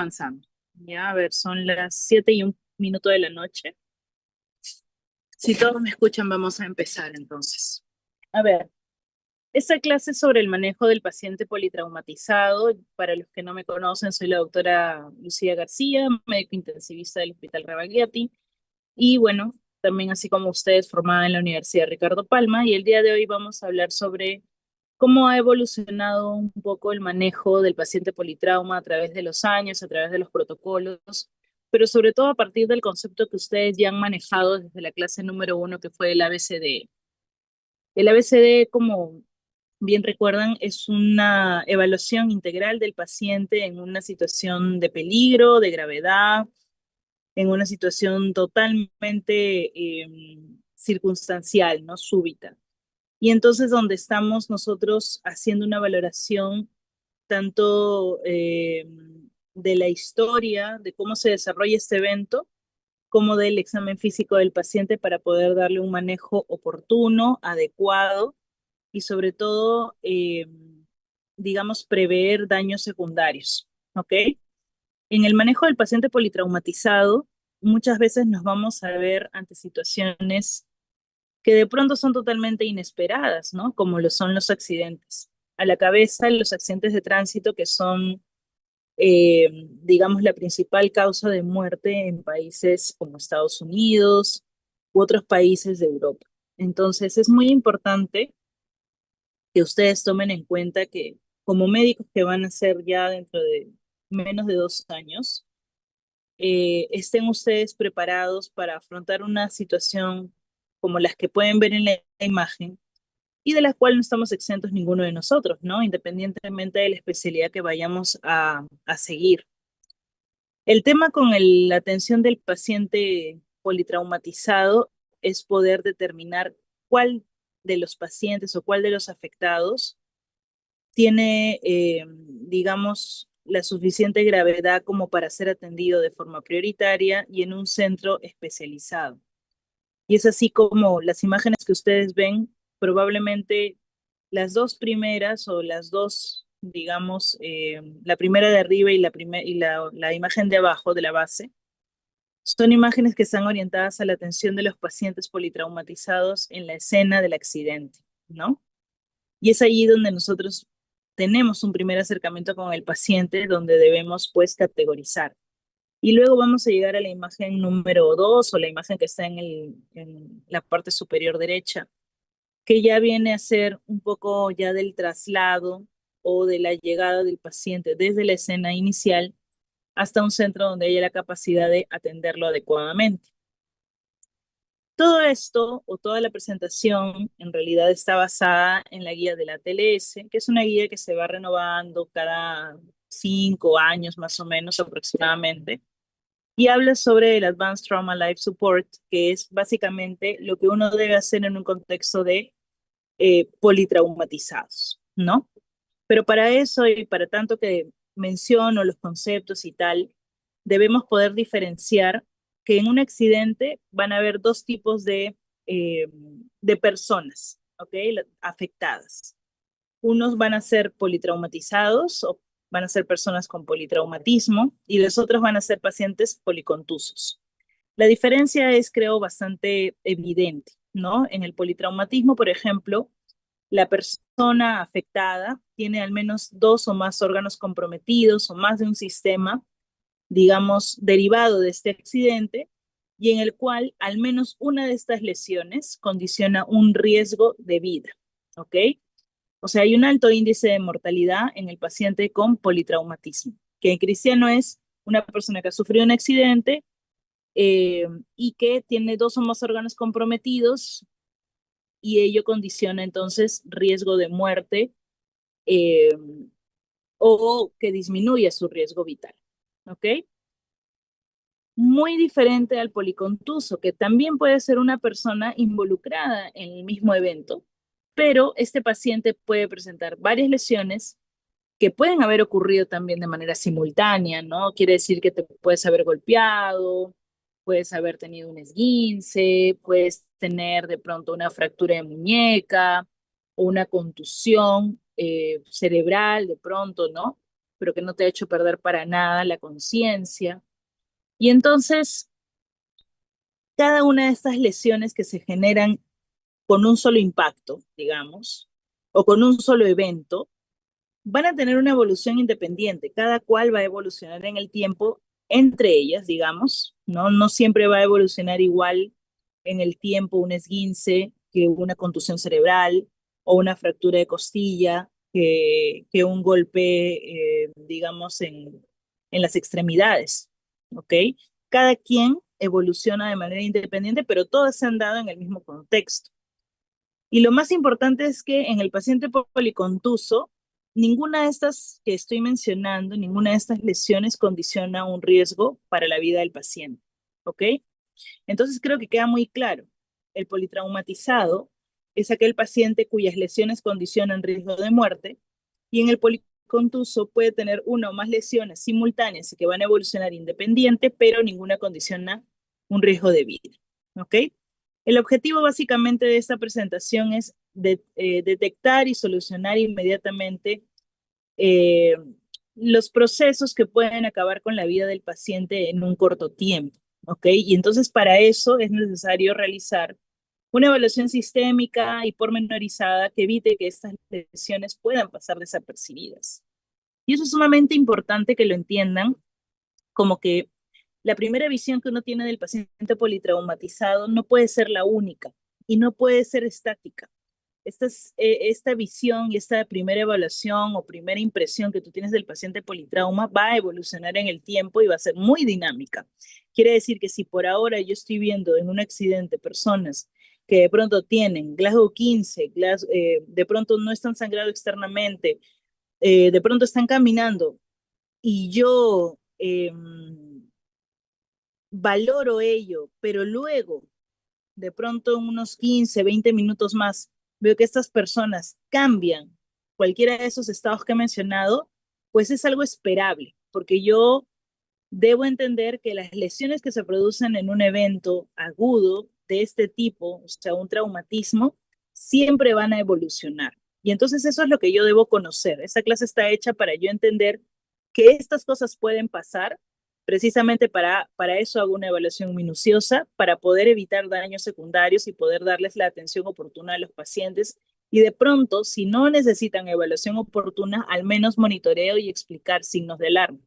Avanzando. Ya, a ver, son las 7:01 de la noche. Si todos me escuchan, vamos a empezar entonces. A ver, esta clase es sobre el manejo del paciente politraumatizado. Para los que no me conocen, soy la doctora Lucía García, médico intensivista del Hospital Rebagliati. Y bueno, también así como ustedes, formada en la Universidad Ricardo Palma. Y el día de hoy vamos a hablar sobre cómo ha evolucionado un poco el manejo del paciente politrauma a través de los años, a través de los protocolos, pero sobre todo a partir del concepto que ustedes ya han manejado desde la clase número 1, que fue el ABCD. El ABCD, como bien recuerdan, es una evaluación integral del paciente en una situación de peligro, de gravedad, en una situación totalmente circunstancial, ¿no? Súbita. Y entonces donde estamos nosotros haciendo una valoración tanto de la historia, de cómo se desarrolla este evento, como del examen físico del paciente para poder darle un manejo oportuno, adecuado y sobre todo, digamos, prever daños secundarios. ¿Ok? En el manejo del paciente politraumatizado, muchas veces nos vamos a ver ante situaciones que de pronto son totalmente inesperadas, ¿no? Como lo son los accidentes. A la cabeza, los accidentes de tránsito que son, digamos, la principal causa de muerte en países como Estados Unidos u otros países de Europa. Entonces, es muy importante que ustedes tomen en cuenta que como médicos que van a ser ya dentro de menos de 2 años, estén ustedes preparados para afrontar una situación como las que pueden ver en la imagen y de la cual no estamos exentos ninguno de nosotros, ¿no? Independientemente de la especialidad que vayamos a seguir. El tema con la atención del paciente politraumatizado es poder determinar cuál de los pacientes o cuál de los afectados tiene, digamos, la suficiente gravedad como para ser atendido de forma prioritaria y en un centro especializado. Y es así como las imágenes que ustedes ven, probablemente las dos primeras o las dos, digamos, la primera de arriba y la imagen de abajo de la base, son imágenes que están orientadas a la atención de los pacientes politraumatizados en la escena del accidente, ¿no? Y es allí donde nosotros tenemos un primer acercamiento con el paciente, donde debemos pues categorizar. Y luego vamos a llegar a la imagen número 2 o la imagen que está en la parte superior derecha, que ya viene a ser un poco ya del traslado o de la llegada del paciente desde la escena inicial hasta un centro donde haya la capacidad de atenderlo adecuadamente. Todo esto o toda la presentación en realidad está basada en la guía de la TLS, que es una guía que se va renovando cada 5 años más o menos aproximadamente, y habla sobre el Advanced Trauma Life Support, que es básicamente lo que uno debe hacer en un contexto de politraumatizados, ¿no? Pero para eso y para tanto que menciono los conceptos y tal, debemos poder diferenciar que en un accidente van a haber dos tipos de personas, ¿ok? Afectadas. Unos van a ser politraumatizados o van a ser personas con politraumatismo y los otros van a ser pacientes policontusos. La diferencia es, creo, bastante evidente, ¿no? En el politraumatismo, por ejemplo, la persona afectada tiene al menos dos o más órganos comprometidos o más de un sistema, digamos, derivado de este accidente y en el cual al menos una de estas lesiones condiciona un riesgo de vida, ¿ok? O sea, hay un alto índice de mortalidad en el paciente con politraumatismo, que en cristiano es una persona que ha sufrido un accidente eh, y que tiene dos o más órganos comprometidos y ello condiciona entonces riesgo de muerte eh, o que disminuya su riesgo vital. ¿Ok? Muy diferente al policontuso, que también puede ser una persona involucrada en el mismo evento, pero este paciente puede presentar varias lesiones que pueden haber ocurrido también de manera simultánea, ¿no? Quiere decir que te puedes haber golpeado, puedes haber tenido un esguince, puedes tener de pronto una fractura de muñeca o una contusión cerebral de pronto, ¿no? pero que no te ha hecho perder para nada la conciencia. Y entonces, cada una de estas lesiones que se generan con un solo impacto, digamos, o con un solo evento, van a tener una evolución independiente. Cada cual va a evolucionar en el tiempo entre ellas, digamos, ¿no? No siempre va a evolucionar igual en el tiempo un esguince que una contusión cerebral o una fractura de costilla que un golpe, digamos, en las extremidades, ¿ok? Cada quien evoluciona de manera independiente, pero todas se han dado en el mismo contexto. Y lo más importante es que en el paciente policontuso, ninguna de estas que estoy mencionando, ninguna de estas lesiones condiciona un riesgo para la vida del paciente. ¿Ok? Entonces creo que queda muy claro. El politraumatizado es aquel paciente cuyas lesiones condicionan riesgo de muerte y en el policontuso puede tener una o más lesiones simultáneas y que van a evolucionar independiente, pero ninguna condiciona un riesgo de vida. ¿Ok? El objetivo básicamente de esta presentación es detectar y solucionar inmediatamente eh, los procesos que pueden acabar con la vida del paciente en un corto tiempo, ¿ok? Y entonces para eso es necesario realizar una evaluación sistémica y pormenorizada que evite que estas lesiones puedan pasar desapercibidas. Y eso es sumamente importante que lo entiendan, como que la primera visión que uno tiene del paciente politraumatizado no puede ser la única y no puede ser estática. Esta visión y esta primera evaluación o primera impresión que tú tienes del paciente politrauma va a evolucionar en el tiempo y va a ser muy dinámica. Quiere decir que si por ahora yo estoy viendo en un accidente personas que de pronto tienen Glasgow 15, de pronto no están sangrando externamente, de pronto están caminando y yo valoro ello, pero luego, de pronto en unos 15, 20 minutos más, veo que estas personas cambian cualquiera de esos estados que he mencionado, pues es algo esperable, porque yo debo entender que las lesiones que se producen en un evento agudo de este tipo, o sea, un traumatismo, siempre van a evolucionar. Y entonces eso es lo que yo debo conocer. Esta clase está hecha para yo entender que estas cosas pueden pasar. Precisamente para eso hago una evaluación minuciosa, para poder evitar daños secundarios y poder darles la atención oportuna a los pacientes. Y de pronto, si no necesitan evaluación oportuna, al menos monitoreo y explicar signos de alarma.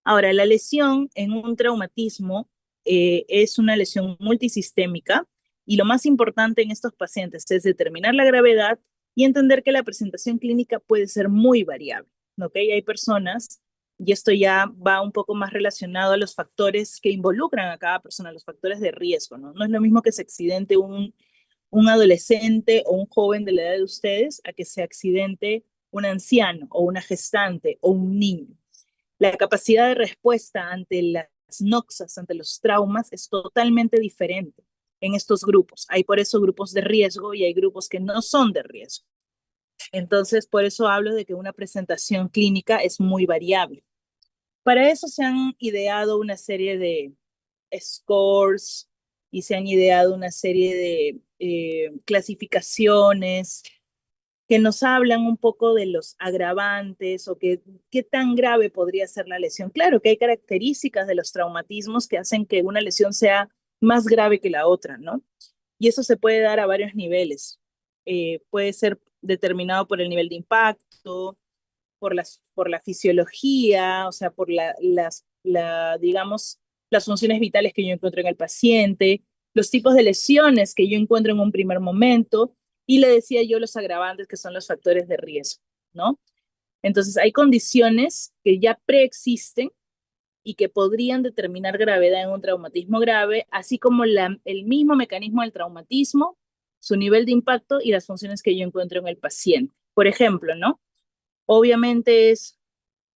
Ahora, la lesión en un traumatismo es una lesión multisistémica y lo más importante en estos pacientes es determinar la gravedad y entender que la presentación clínica puede ser muy variable. ¿Ok? Hay personas, y esto ya va un poco más relacionado a los factores que involucran a cada persona, los factores de riesgo, ¿no? No es lo mismo que se accidente un adolescente o un joven de la edad de ustedes a que se accidente un anciano o una gestante o un niño. La capacidad de respuesta ante las noxas, ante los traumas, es totalmente diferente en estos grupos. Hay por eso grupos de riesgo y hay grupos que no son de riesgo. Entonces, por eso hablo de que una presentación clínica es muy variable. Para eso se han ideado una serie de scores y se han ideado una serie de clasificaciones que nos hablan un poco de los agravantes o qué tan grave podría ser la lesión. Claro que hay características de los traumatismos que hacen que una lesión sea más grave que la otra, ¿no? Y eso se puede dar a varios niveles. Puede ser determinado por el nivel de impacto, por la fisiología, o sea, por digamos, las funciones vitales que yo encuentro en el paciente, los tipos de lesiones que yo encuentro en un primer momento, y le decía yo los agravantes que son los factores de riesgo, ¿no? Entonces, hay condiciones que ya preexisten y que podrían determinar gravedad en un traumatismo grave, así como el mismo mecanismo del traumatismo, su nivel de impacto y las funciones que yo encuentro en el paciente. Por ejemplo, ¿no? Obviamente es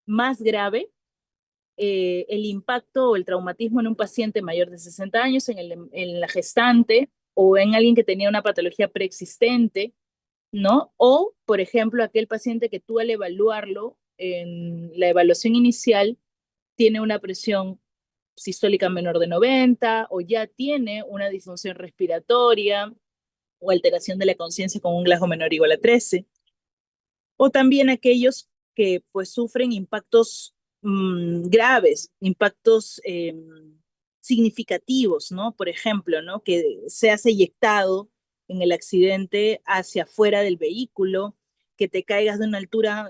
más grave el impacto o el traumatismo en un paciente mayor de 60 años, en la gestante o en alguien que tenía una patología preexistente, ¿no? O, por ejemplo, aquel paciente que tú al evaluarlo en la evaluación inicial tiene una presión sistólica menor de 90 o ya tiene una disfunción respiratoria o alteración de la conciencia con un Glasgow menor o igual a 13. O también aquellos que pues sufren impactos graves, impactos significativos, ¿no? Por ejemplo, ¿no? Que seas eyectado en el accidente hacia afuera del vehículo, que te caigas de una altura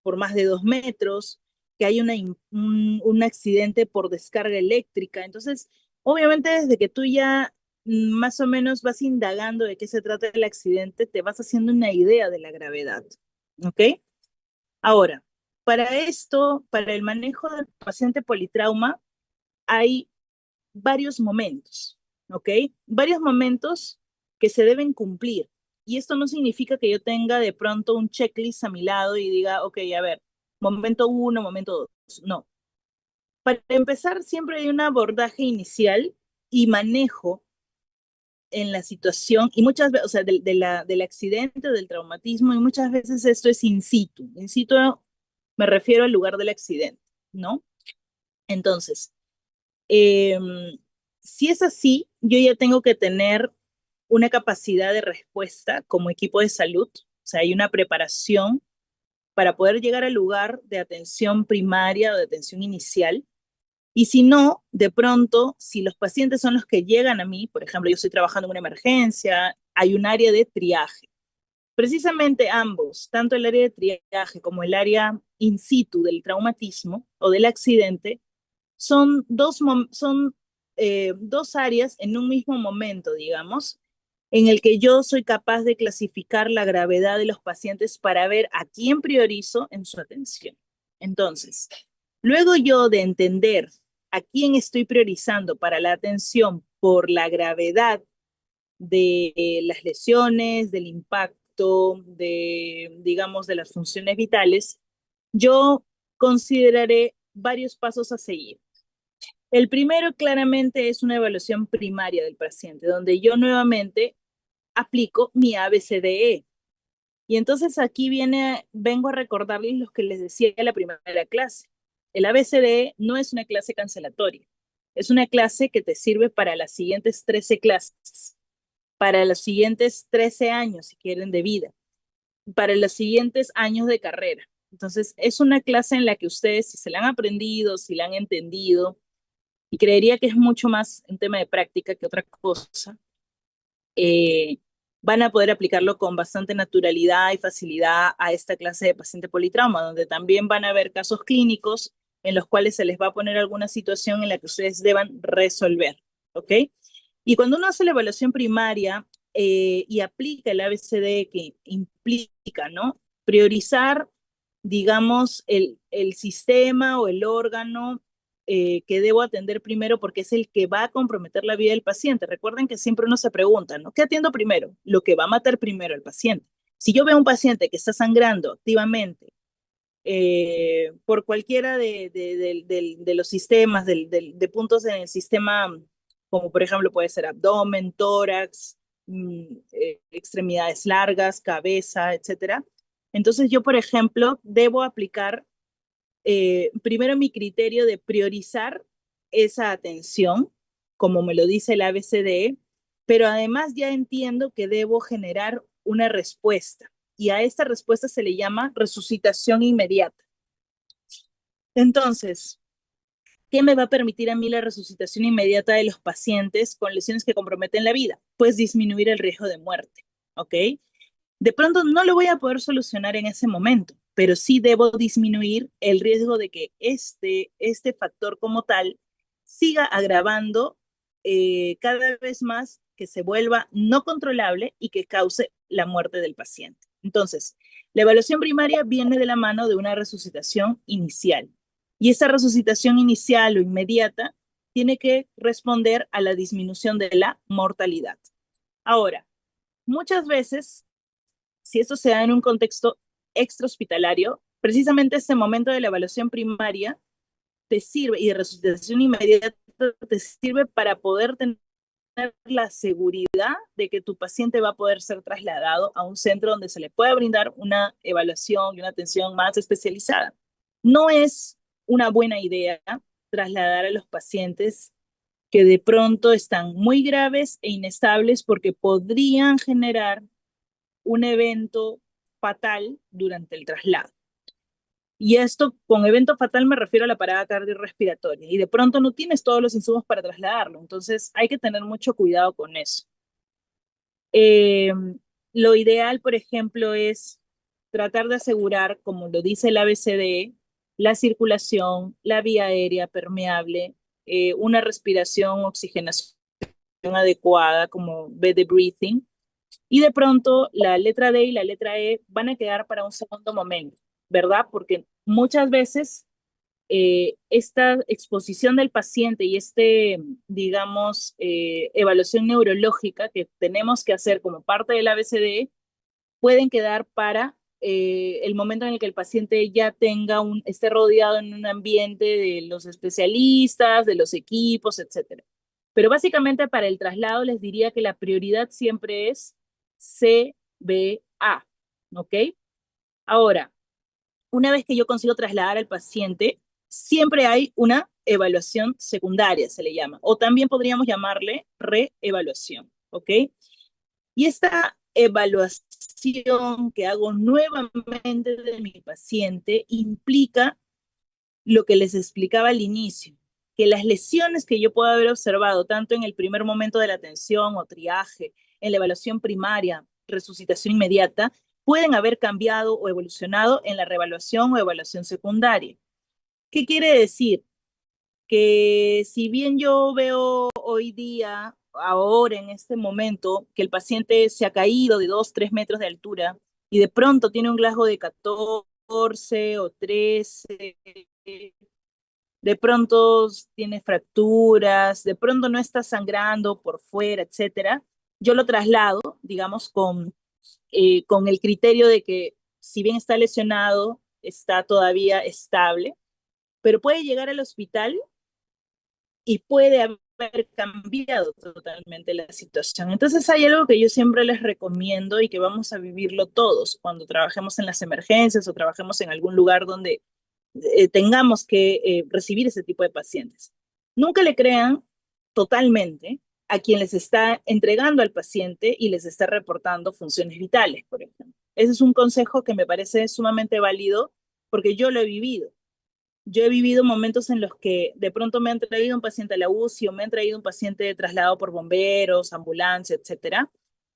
por más de 2 metros, que hay un accidente por descarga eléctrica. Entonces, obviamente desde que tú ya más o menos vas indagando de qué se trata el accidente, te vas haciendo una idea de la gravedad, ¿ok? Ahora, para esto, para el manejo del paciente politrauma, hay varios momentos, ¿ok? Varios momentos que se deben cumplir. Y esto no significa que yo tenga de pronto un checklist a mi lado y diga, ok, a ver, momento uno, momento dos. No. Para empezar, siempre hay un abordaje inicial y manejo en la situación, y muchas veces, o sea, del accidente, del traumatismo, y muchas veces esto es in situ. In situ me refiero al lugar del accidente, ¿no? Entonces, eh, si es así, yo ya tengo que tener una capacidad de respuesta como equipo de salud, o sea, hay una preparación para poder llegar al lugar de atención primaria o de atención inicial. Y si no, de pronto, si los pacientes son los que llegan a mí, por ejemplo, yo estoy trabajando en una emergencia, hay un área de triaje. Precisamente ambos, tanto el área de triaje como el área in situ del traumatismo o del accidente, son dos áreas en un mismo momento, digamos, en el que yo soy capaz de clasificar la gravedad de los pacientes para ver a quién priorizo en su atención. Entonces, luego yo de entender a quién estoy priorizando para la atención por la gravedad de las lesiones, del impacto, de, digamos, de las funciones vitales, yo consideraré varios pasos a seguir. El primero claramente es una evaluación primaria del paciente, donde yo nuevamente aplico mi ABCDE. Y entonces aquí vengo a recordarles lo que les decía en la primera clase. El ABCDE no es una clase cancelatoria, es una clase que te sirve para las siguientes 13 clases, para los siguientes 13 años, si quieren, de vida, para los siguientes años de carrera. Entonces, es una clase en la que ustedes, si se la han aprendido, si la han entendido, y creería que es mucho más un tema de práctica que otra cosa, eh, van a poder aplicarlo con bastante naturalidad y facilidad a esta clase de paciente politrauma, donde también van a haber casos clínicos en los cuales se les va a poner alguna situación en la que ustedes deban resolver, ¿ok? Y cuando uno hace la evaluación primaria y aplica el ABCD que implica, ¿no? Priorizar, digamos, el sistema o el órgano que debo atender primero porque es el que va a comprometer la vida del paciente. Recuerden que siempre uno se pregunta, ¿no? ¿Qué atiendo primero? Lo que va a matar primero al paciente. Si yo veo a un paciente que está sangrando activamente por cualquiera de los sistemas, de puntos en el sistema, como por ejemplo puede ser abdomen, tórax, extremidades largas, cabeza, etcétera. Entonces yo, por ejemplo, debo aplicar primero mi criterio de priorizar esa atención, como me lo dice el ABCDE, pero además ya entiendo que debo generar una respuesta y a esta respuesta se le llama resucitación inmediata. Entonces, ¿qué me va a permitir a mí la resucitación inmediata de los pacientes con lesiones que comprometen la vida? Pues disminuir el riesgo de muerte, ¿ok? De pronto no lo voy a poder solucionar en ese momento, pero sí debo disminuir el riesgo de que este factor como tal siga agravando cada vez más, que se vuelva no controlable y que cause la muerte del paciente. Entonces, la evaluación primaria viene de la mano de una resucitación inicial. Y esa resucitación inicial o inmediata tiene que responder a la disminución de la mortalidad. Ahora, muchas veces si esto se da en un contexto extrahospitalario, precisamente este momento de la evaluación primaria te sirve y de resucitación inmediata te sirve para poder tener la seguridad de que tu paciente va a poder ser trasladado a un centro donde se le pueda brindar una evaluación y una atención más especializada. No es una buena idea trasladar a los pacientes que de pronto están muy graves e inestables porque podrían generar un evento fatal durante el traslado. Y esto, con evento fatal, me refiero a la parada cardiorrespiratoria. Y de pronto no tienes todos los insumos para trasladarlo. Entonces, hay que tener mucho cuidado con eso. Eh, lo ideal, por ejemplo, es tratar de asegurar, como lo dice el ABCDE, la circulación, la vía aérea permeable, una respiración, oxigenación adecuada, como bed breathing, y de pronto la letra D y la letra E van a quedar para un segundo momento, ¿verdad? Porque muchas veces esta exposición del paciente y digamos, evaluación neurológica que tenemos que hacer como parte del ABCDE pueden quedar para el momento en el que el paciente ya esté rodeado en un ambiente de los especialistas, de los equipos, etcétera. Pero básicamente para el traslado les diría que la prioridad siempre es CBA, ¿ok? Ahora, una vez que yo consigo trasladar al paciente, siempre hay una evaluación secundaria, se le llama, o también podríamos llamarle reevaluación, ¿ok? Y esta evaluación que hago nuevamente de mi paciente implica lo que les explicaba al inicio, que las lesiones que yo puedo haber observado tanto en el primer momento de la atención o triaje, en la evaluación primaria, resucitación inmediata, pueden haber cambiado o evolucionado en la reevaluación o evaluación secundaria. ¿Qué quiere decir? Que si bien yo veo hoy día, ahora en este momento, que el paciente se ha caído de 2, 3 metros de altura y de pronto tiene un Glasgow de 14 o 13, de pronto tiene fracturas, de pronto no está sangrando por fuera, etcétera, yo lo traslado, digamos, con el criterio de que si bien está lesionado, está todavía estable, pero puede llegar al hospital y puede haber cambiado totalmente la situación. Entonces hay algo que yo siempre les recomiendo y que vamos a vivirlo todos cuando trabajemos en las emergencias o trabajemos en algún lugar donde tengamos que recibir ese tipo de pacientes. Nunca le crean totalmente a quien les está entregando al paciente y les está reportando funciones vitales, por ejemplo. Ese es un consejo que me parece sumamente válido porque yo lo he vivido. Yo he vivido momentos en los que de pronto me han traído un paciente a la UCI o me han traído un paciente trasladado por bomberos, ambulancia, etcétera,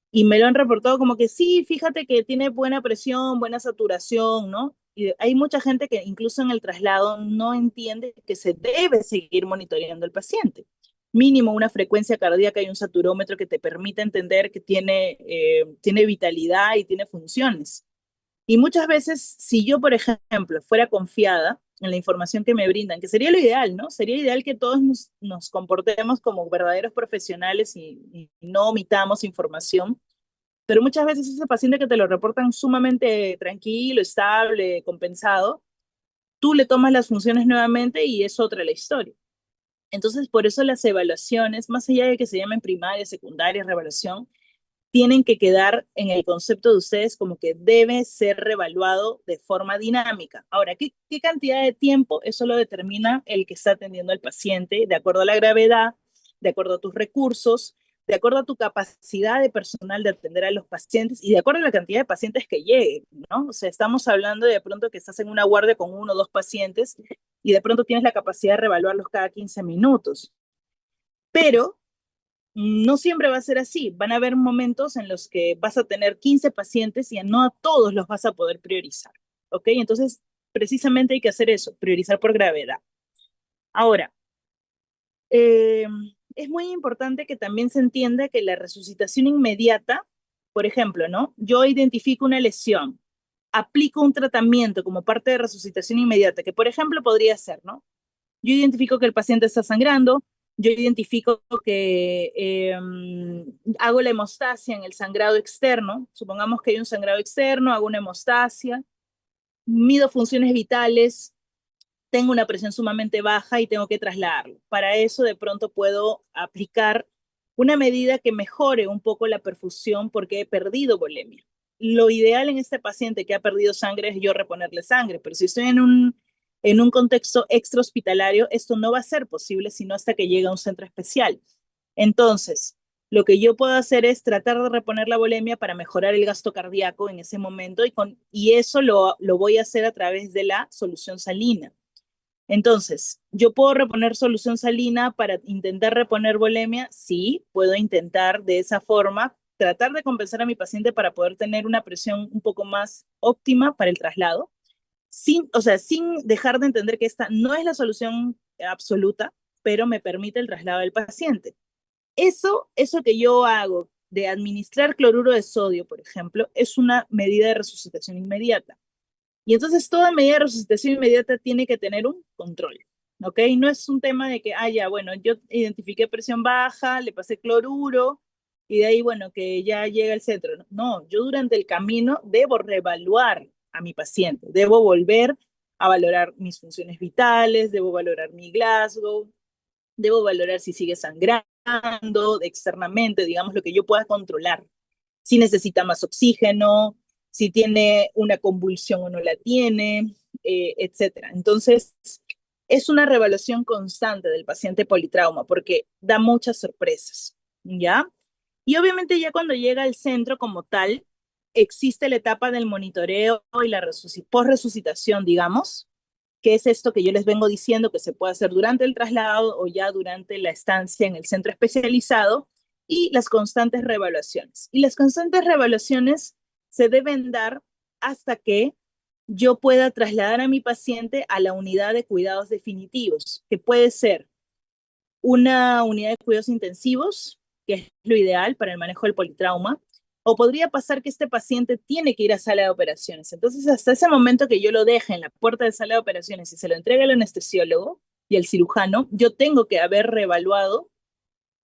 y me lo han reportado como que sí, fíjate que tiene buena presión, buena saturación, ¿no? Y hay mucha gente que incluso en el traslado no entiende que se debe seguir monitoreando al paciente. Mínimo una frecuencia cardíaca y un saturómetro que te permita entender que tiene vitalidad y tiene funciones. Y muchas veces, si yo, por ejemplo, fuera confiada en la información que me brindan, que sería lo ideal, ¿no? Sería ideal que todos nos comportemos como verdaderos profesionales y no omitamos información, pero muchas veces ese paciente que te lo reportan sumamente tranquilo, estable, compensado, tú le tomas las funciones nuevamente y es otra la historia. Entonces, por eso las evaluaciones, más allá de que se llamen primaria, secundaria, reevaluación, tienen que quedar en el concepto de ustedes como que debe ser reevaluado de forma dinámica. Ahora, ¿qué cantidad de tiempo? Eso lo determina el que está atendiendo al paciente, de acuerdo a la gravedad, de acuerdo a tus recursos, de acuerdo a tu capacidad de personal de atender a los pacientes y de acuerdo a la cantidad de pacientes que lleguen, ¿no? O sea, estamos hablando de pronto que estás en una guardia con 1 o 2 pacientes y de pronto tienes la capacidad de reevaluarlos cada 15 minutos. Pero no siempre va a ser así. Van a haber momentos en los que vas a tener 15 pacientes y no a todos los vas a poder priorizar. ¿Ok? Entonces, precisamente hay que hacer eso, priorizar por gravedad. Ahora, eh, es muy importante que también se entienda que la resucitación inmediata, por ejemplo, ¿no? Yo identifico una lesión, aplico un tratamiento como parte de resucitación inmediata, que por ejemplo podría ser, ¿no? Yo identifico que el paciente está sangrando, yo identifico que hago la hemostasia en el sangrado externo, supongamos que hay un sangrado externo, hago una hemostasia, mido funciones vitales, tengo una presión sumamente baja y tengo que trasladarlo. Para eso de pronto puedo aplicar una medida que mejore un poco la perfusión porque he perdido volemia. Lo ideal en este paciente que ha perdido sangre es yo reponerle sangre, pero si estoy en un contexto extrahospitalario, esto no va a ser posible sino hasta que llegue a un centro especial. Entonces, lo que yo puedo hacer es tratar de reponer la volemia para mejorar el gasto cardíaco en ese momento y eso lo voy a hacer a través de la solución salina. Entonces, ¿yo puedo reponer solución salina para intentar reponer volemia? Sí, puedo intentar de esa forma tratar de compensar a mi paciente para poder tener una presión un poco más óptima para el traslado, o sea, sin dejar de entender que esta no es la solución absoluta, pero me permite el traslado del paciente. Eso que yo hago de administrar cloruro de sodio, por ejemplo, es una medida de resucitación inmediata. Y entonces toda medida de resucitación inmediata tiene que tener un control, ¿ok? No es un tema de que, ya, bueno, yo identifiqué presión baja, le pasé cloruro y de ahí, bueno, que ya llega el centro. No, yo durante el camino debo reevaluar a mi paciente, debo volver a valorar mis funciones vitales, debo valorar mi Glasgow, debo valorar si sigue sangrando externamente, digamos, lo que yo pueda controlar, si necesita más oxígeno, si tiene una convulsión o no la tiene, etcétera. Entonces, es una reevaluación constante del paciente politrauma porque da muchas sorpresas, ¿ya? Y obviamente ya cuando llega al centro como tal, existe la etapa del monitoreo y la post-resucitación, digamos, que es esto que yo les vengo diciendo que se puede hacer durante el traslado o ya durante la estancia en el centro especializado, y las constantes reevaluaciones. Y las constantes reevaluaciones se deben dar hasta que yo pueda trasladar a mi paciente a la unidad de cuidados definitivos, que puede ser una unidad de cuidados intensivos, que es lo ideal para el manejo del politrauma, o podría pasar que este paciente tiene que ir a sala de operaciones. Entonces, hasta ese momento que yo lo deje en la puerta de sala de operaciones y se lo entregue al anestesiólogo y al cirujano, yo tengo que haber reevaluado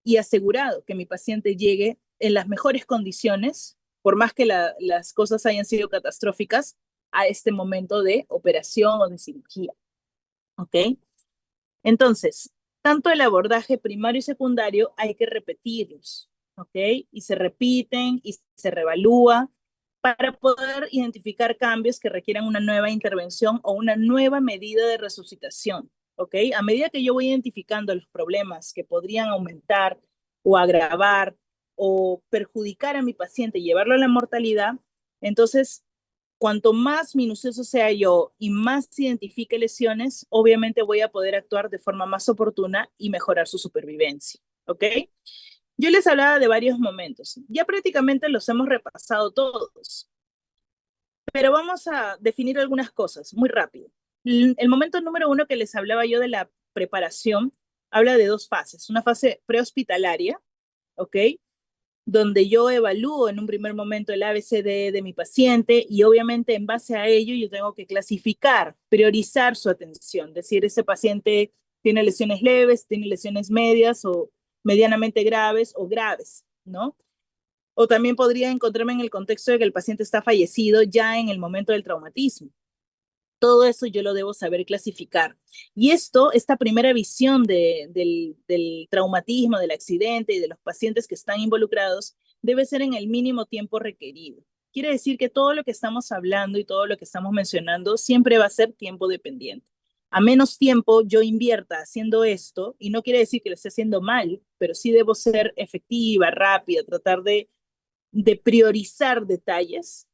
y asegurado que mi paciente llegue en las mejores condiciones, por más que las cosas hayan sido catastróficas, a este momento de operación o de cirugía. ¿Ok? Entonces, tanto el abordaje primario y secundario hay que repetirlos, ¿ok? Y se repiten y se reevalúa para poder identificar cambios que requieran una nueva intervención o una nueva medida de resucitación, ¿ok? A medida que yo voy identificando los problemas que podrían aumentar o agravar o perjudicar a mi paciente y llevarlo a la mortalidad, entonces cuanto más minucioso sea yo y más identifique lesiones, obviamente voy a poder actuar de forma más oportuna y mejorar su supervivencia. ¿Ok? Yo les hablaba de varios momentos. Ya prácticamente los hemos repasado todos, pero vamos a definir algunas cosas muy rápido. El momento número uno que les hablaba yo de la preparación habla de dos fases. Una fase prehospitalaria, ¿ok? Donde yo evalúo en un primer momento el ABCD de mi paciente y obviamente en base a ello yo tengo que clasificar, priorizar su atención, decir, ese paciente tiene lesiones leves, tiene lesiones medias o medianamente graves o graves, ¿no? O también podría encontrarme en el contexto de que el paciente está fallecido ya en el momento del traumatismo. Todo eso yo lo debo saber clasificar. Y esta primera visión del traumatismo, del accidente y de los pacientes que están involucrados, debe ser en el mínimo tiempo requerido. Quiere decir que todo lo que estamos hablando y todo lo que estamos mencionando siempre va a ser tiempo dependiente. A menos tiempo yo invierta haciendo esto, y no quiere decir que lo esté haciendo mal, pero sí debo ser efectiva, rápida, tratar de priorizar detalles,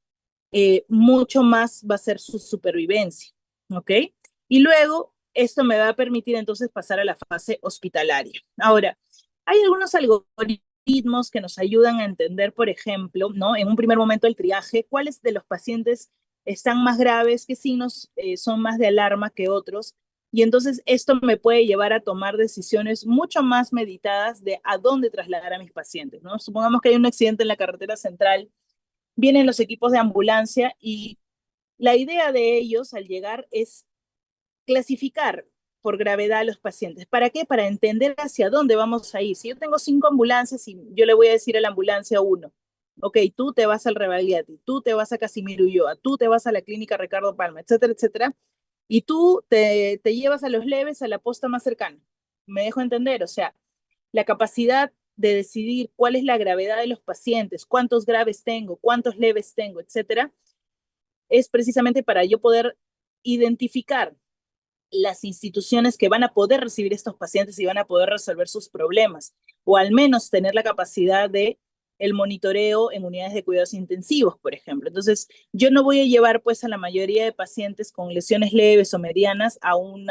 mucho más va a ser su supervivencia, ¿ok? Y luego esto me va a permitir entonces pasar a la fase hospitalaria. Ahora, hay algunos algoritmos que nos ayudan a entender, por ejemplo, ¿no? En un primer momento el triaje, cuáles de los pacientes están más graves, qué signos son más de alarma que otros. Y entonces esto me puede llevar a tomar decisiones mucho más meditadas de a dónde trasladar a mis pacientes, ¿no? Supongamos que hay un accidente en la carretera central, vienen los equipos de ambulancia y la idea de ellos al llegar es clasificar por gravedad a los pacientes. ¿Para qué? Para entender hacia dónde vamos a ir. Si yo tengo 5 ambulancias y yo le voy a decir a la ambulancia 1, ok, tú te vas al Rebagliati, tú te vas a Casimiro Ulloa, tú te vas a la clínica Ricardo Palma, etcétera, etcétera, y tú te llevas a los leves a la posta más cercana. ¿Me dejo entender? O sea, la capacidad de decidir cuál es la gravedad de los pacientes, cuántos graves tengo, cuántos leves tengo, etcétera, es precisamente para yo poder identificar las instituciones que van a poder recibir estos pacientes y van a poder resolver sus problemas, o al menos tener la capacidad de el monitoreo en unidades de cuidados intensivos, por ejemplo. Entonces, yo no voy a llevar pues a la mayoría de pacientes con lesiones leves o medianas a un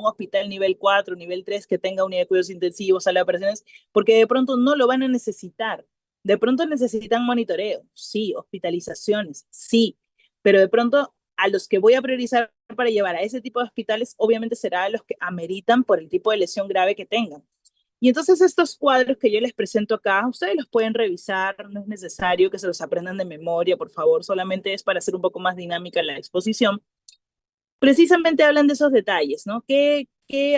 hospital nivel 4, nivel 3 que tenga unidad de cuidados intensivos, sala de operaciones, porque de pronto no lo van a necesitar. De pronto necesitan monitoreo, sí, hospitalizaciones, sí, pero de pronto a los que voy a priorizar para llevar a ese tipo de hospitales, obviamente será a los que ameritan por el tipo de lesión grave que tengan. Y entonces estos cuadros que yo les presento acá, ustedes los pueden revisar, no es necesario que se los aprendan de memoria, por favor, solamente es para hacer un poco más dinámica la exposición. Precisamente hablan de esos detalles, ¿no? ¿Qué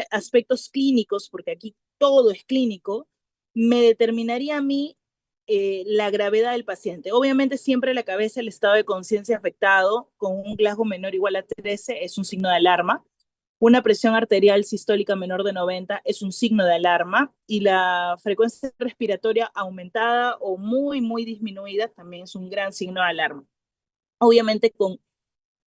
aspectos clínicos, porque aquí todo es clínico, me determinaría a mí la gravedad del paciente? Obviamente siempre la cabeza, el estado de conciencia afectado con un Glasgow menor o igual a 13 es un signo de alarma. Una presión arterial sistólica menor de 90 es un signo de alarma y la frecuencia respiratoria aumentada o muy, muy disminuida también es un gran signo de alarma. Obviamente con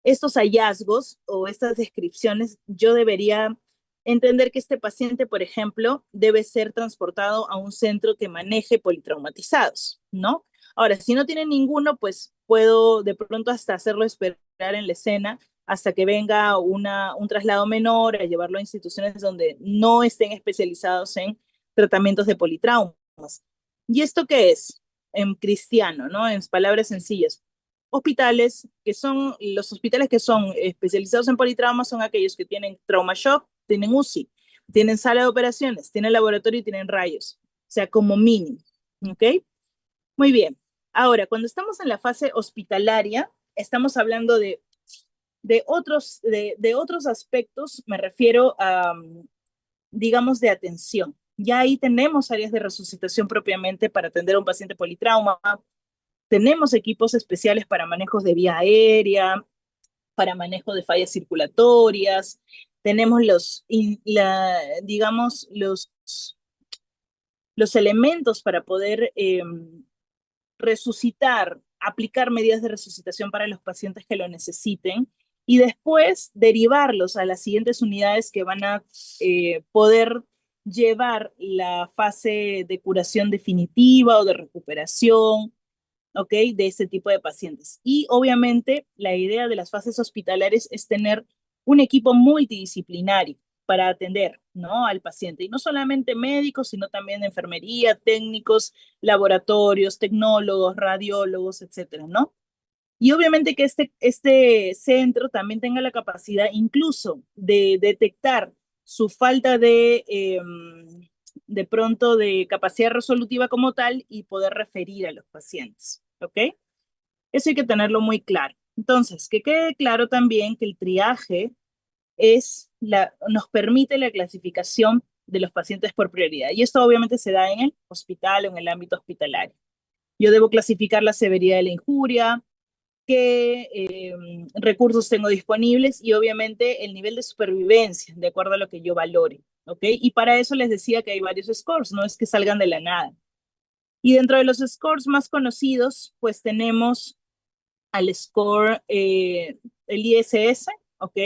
estos hallazgos o estas descripciones, yo debería entender que este paciente, por ejemplo, debe ser transportado a un centro que maneje politraumatizados, ¿no? Ahora, si no tiene ninguno, pues puedo de pronto hasta hacerlo esperar en la escena hasta que venga un traslado menor, a llevarlo a instituciones donde no estén especializados en tratamientos de politraumas. ¿Y esto qué es? En cristiano, ¿no? En palabras sencillas, hospitales que son, los hospitales que son especializados en politrauma son aquellos que tienen trauma shock, tienen UCI, tienen sala de operaciones, tienen laboratorio y tienen rayos, o sea, como mínimo, ¿ok? Muy bien. Ahora, cuando estamos en la fase hospitalaria, estamos hablando de otros aspectos, me refiero a, digamos, de atención. Ya ahí tenemos áreas de resucitación propiamente para atender a un paciente politrauma, tenemos equipos especiales para manejos de vía aérea, para manejo de fallas circulatorias, tenemos digamos, los elementos para poder resucitar, aplicar medidas de resucitación para los pacientes que lo necesiten y después derivarlos a las siguientes unidades que van a poder llevar la fase de curación definitiva o de recuperación, ¿ok? De este tipo de pacientes. Y obviamente la idea de las fases hospitalarias es tener un equipo multidisciplinario para atender, ¿no? Al paciente. Y no solamente médicos, sino también enfermería, técnicos, laboratorios, tecnólogos, radiólogos, etcétera, ¿no? Y obviamente que este centro también tenga la capacidad incluso de detectar su falta de pronto de capacidad resolutiva como tal y poder referir a los pacientes, ¿ok? Eso hay que tenerlo muy claro. Entonces, que quede claro también que el triaje nos permite la clasificación de los pacientes por prioridad. Y esto obviamente se da en el hospital o en el ámbito hospitalario. Yo debo clasificar la severidad de la injuria, qué recursos tengo disponibles y obviamente el nivel de supervivencia, de acuerdo a lo que yo valore, ¿ok? Y para eso les decía que hay varios scores, no es que salgan de la nada. Y dentro de los scores más conocidos, pues tenemos al score, el ISS, ¿ok?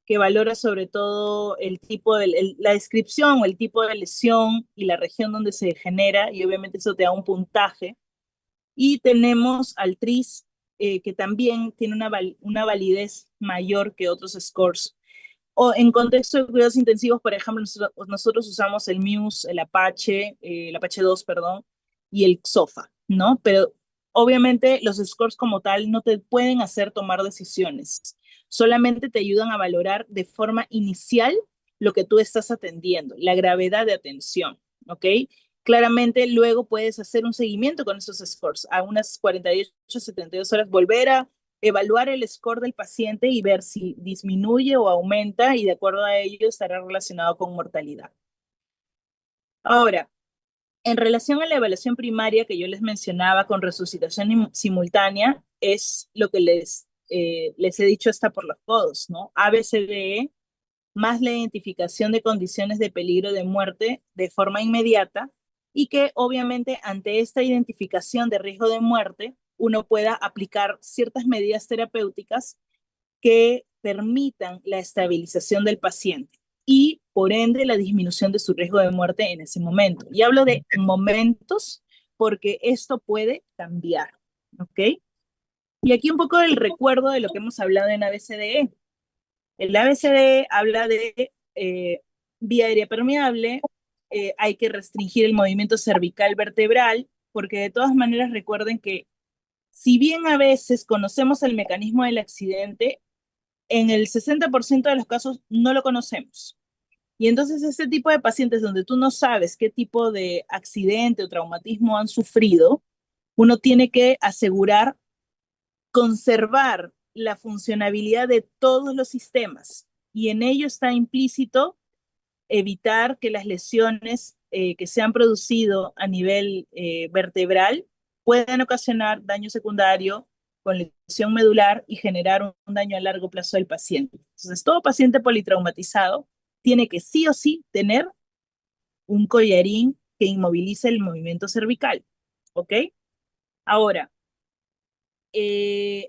Que valora sobre todo el tipo la descripción o el tipo de lesión y la región donde se genera, y obviamente eso te da un puntaje. Y tenemos al TRIS, que también tiene una validez mayor que otros scores. O en contexto de cuidados intensivos, por ejemplo, nosotros usamos el MUSE, el Apache 2, perdón, y el XOFA, ¿no? Pero obviamente los scores como tal no te pueden hacer tomar decisiones, solamente te ayudan a valorar de forma inicial lo que tú estás atendiendo, la gravedad de atención, ¿ok? Claramente luego puedes hacer un seguimiento con esos scores, a unas 48, 72 horas, volver a evaluar el score del paciente y ver si disminuye o aumenta y de acuerdo a ello estará relacionado con mortalidad. Ahora, en relación a la evaluación primaria que yo les mencionaba con resucitación simultánea, es lo que les he dicho hasta por los codos, ¿no? ABCDE más la identificación de condiciones de peligro de muerte de forma inmediata y que obviamente ante esta identificación de riesgo de muerte uno pueda aplicar ciertas medidas terapéuticas que permitan la estabilización del paciente y, por ende, la disminución de su riesgo de muerte en ese momento. Y hablo de momentos porque esto puede cambiar, ¿ok? Y aquí un poco el recuerdo de lo que hemos hablado en ABCDE. El ABCDE habla de vía aérea permeable, hay que restringir el movimiento cervical vertebral, porque de todas maneras recuerden que si bien a veces conocemos el mecanismo del accidente, en el 60% de los casos no lo conocemos. Y entonces ese tipo de pacientes donde tú no sabes qué tipo de accidente o traumatismo han sufrido, uno tiene que asegurar conservar la funcionabilidad de todos los sistemas. Y en ello está implícito evitar que las lesiones que se han producido a nivel vertebral puedan ocasionar daño secundario con lesión medular y generar un daño a largo plazo del paciente. Entonces, todo paciente politraumatizado tiene que sí o sí tener un collarín que inmovilice el movimiento cervical. ¿Ok? Ahora,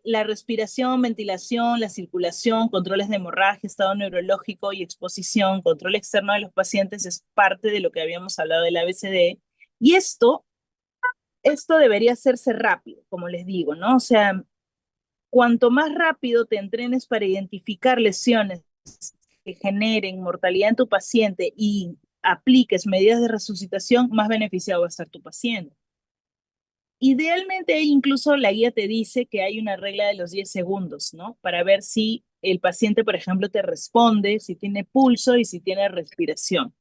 la respiración, ventilación, la circulación, controles de hemorragia, estado neurológico y exposición, control externo de los pacientes es parte de lo que habíamos hablado del ABCD. Y esto debería hacerse rápido, como les digo, ¿no? O sea, cuanto más rápido te entrenes para identificar lesiones que generen mortalidad en tu paciente y apliques medidas de resucitación, más beneficiado va a estar tu paciente. Idealmente, incluso la guía te dice que hay una regla de los 10 segundos, ¿no? Para ver si el paciente, por ejemplo, te responde, si tiene pulso y si tiene respiración.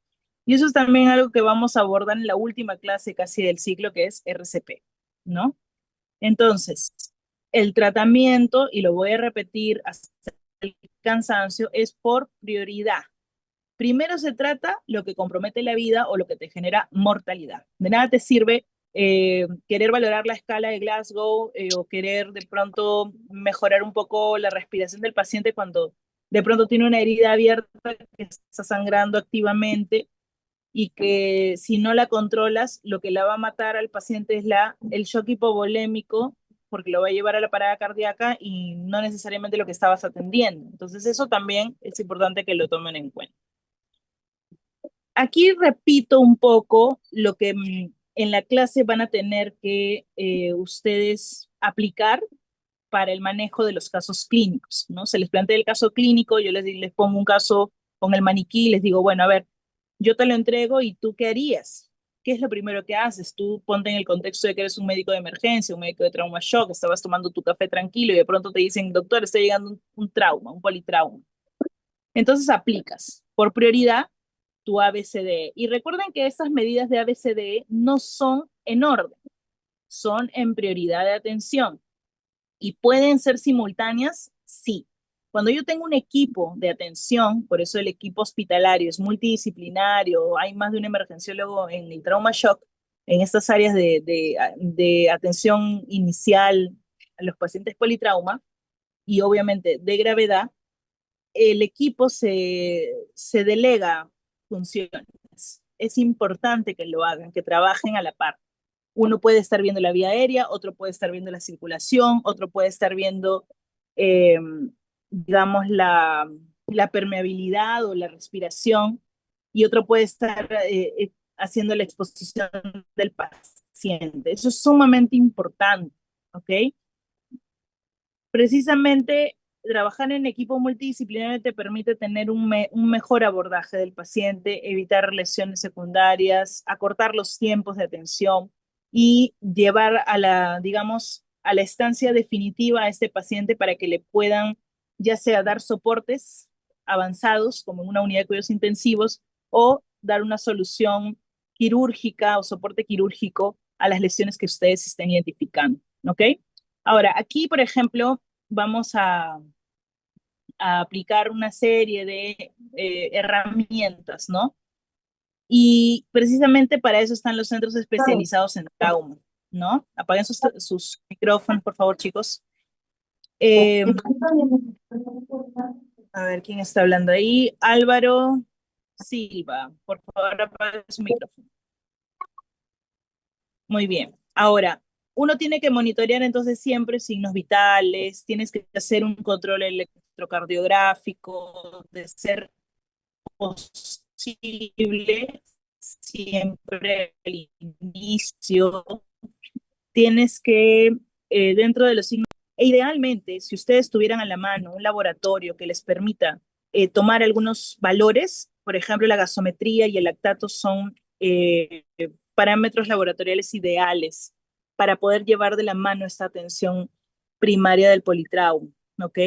Y eso es también algo que vamos a abordar en la última clase casi del ciclo, que es RCP, ¿no? Entonces, el tratamiento, y lo voy a repetir hasta el cansancio, es por prioridad. Primero se trata lo que compromete la vida o lo que te genera mortalidad. De nada te sirve querer valorar la escala de Glasgow o querer de pronto mejorar un poco la respiración del paciente cuando de pronto tiene una herida abierta que está sangrando activamente y que si no la controlas, lo que la va a matar al paciente es el shock hipovolémico, porque lo va a llevar a la parada cardíaca y no necesariamente lo que estabas atendiendo. Entonces eso también es importante que lo tomen en cuenta. Aquí repito un poco lo que en la clase van a tener que ustedes aplicar para el manejo de los casos clínicos, ¿no? Se les plantea el caso clínico, yo les pongo un caso con el maniquí y les digo, bueno, a ver, yo te lo entrego y tú qué harías. ¿Qué es lo primero que haces? Tú ponte en el contexto de que eres un médico de emergencia, un médico de trauma shock, estabas tomando tu café tranquilo y de pronto te dicen, doctor, está llegando un trauma, un politrauma. Entonces aplicas por prioridad tu ABCDE. Y recuerden que estas medidas de ABCDE no son en orden, son en prioridad de atención. ¿Y pueden ser simultáneas? Sí. Cuando yo tengo un equipo de atención, por eso el equipo hospitalario es multidisciplinario, hay más de un emergenciólogo en el trauma shock, en estas áreas de atención inicial a los pacientes politrauma y obviamente de gravedad, el equipo se delega funciones. Es importante que lo hagan, que trabajen a la par. Uno puede estar viendo la vía aérea, otro puede estar viendo la circulación, otro puede estar viendo, eh, digamos, la permeabilidad o la respiración, y otro puede estar haciendo la exposición del paciente. Eso es sumamente importante, ¿ok? Precisamente trabajar en equipo multidisciplinario te permite tener un mejor abordaje del paciente, evitar lesiones secundarias, acortar los tiempos de atención y llevar a digamos, a la estancia definitiva a este paciente para que le puedan ya sea dar soportes avanzados como en una unidad de cuidados intensivos o dar una solución quirúrgica o soporte quirúrgico a las lesiones que ustedes estén identificando, ¿ok? Ahora, aquí, por ejemplo, vamos a aplicar una serie de herramientas, ¿no? Y precisamente para eso están los centros especializados en trauma, ¿no? Apaguen sus micrófonos, por favor, chicos. Eh, a ver, ¿quién está hablando ahí? Álvaro Silva, por favor, apague su micrófono. Muy bien. Ahora, uno tiene que monitorear entonces siempre signos vitales, tienes que hacer un control electrocardiográfico, de ser posible, siempre al inicio, tienes que, dentro de los signos, e idealmente, si ustedes tuvieran a la mano un laboratorio que les permita tomar algunos valores, por ejemplo, la gasometría y el lactato son parámetros laboratoriales ideales para poder llevar de la mano esta atención primaria del politrauma, ¿ok?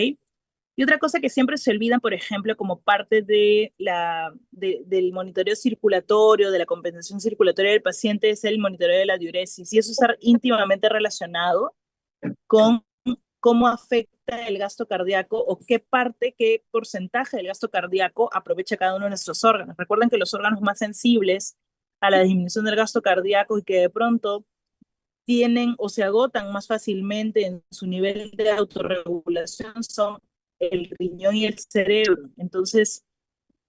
Y otra cosa que siempre se olvidan, por ejemplo, como parte del monitoreo circulatorio, de la compensación circulatoria del paciente, es el monitoreo de la diuresis. Y eso está íntimamente relacionado con cómo afecta el gasto cardíaco o qué parte, qué porcentaje del gasto cardíaco aprovecha cada uno de nuestros órganos. Recuerden que los órganos más sensibles a la disminución del gasto cardíaco y que de pronto tienen o se agotan más fácilmente en su nivel de autorregulación son el riñón y el cerebro. Entonces,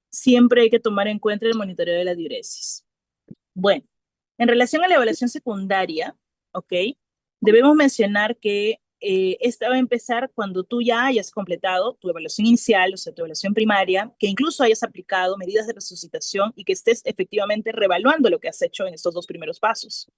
siempre hay que tomar en cuenta el monitoreo de la diuresis. Bueno, en relación a la evaluación secundaria, ¿ok? Debemos mencionar que esta va a empezar cuando tú ya hayas completado tu evaluación inicial, o sea, tu evaluación primaria, que incluso hayas aplicado medidas de resucitación y que estés efectivamente revaluando lo que has hecho en estos dos primeros pasos.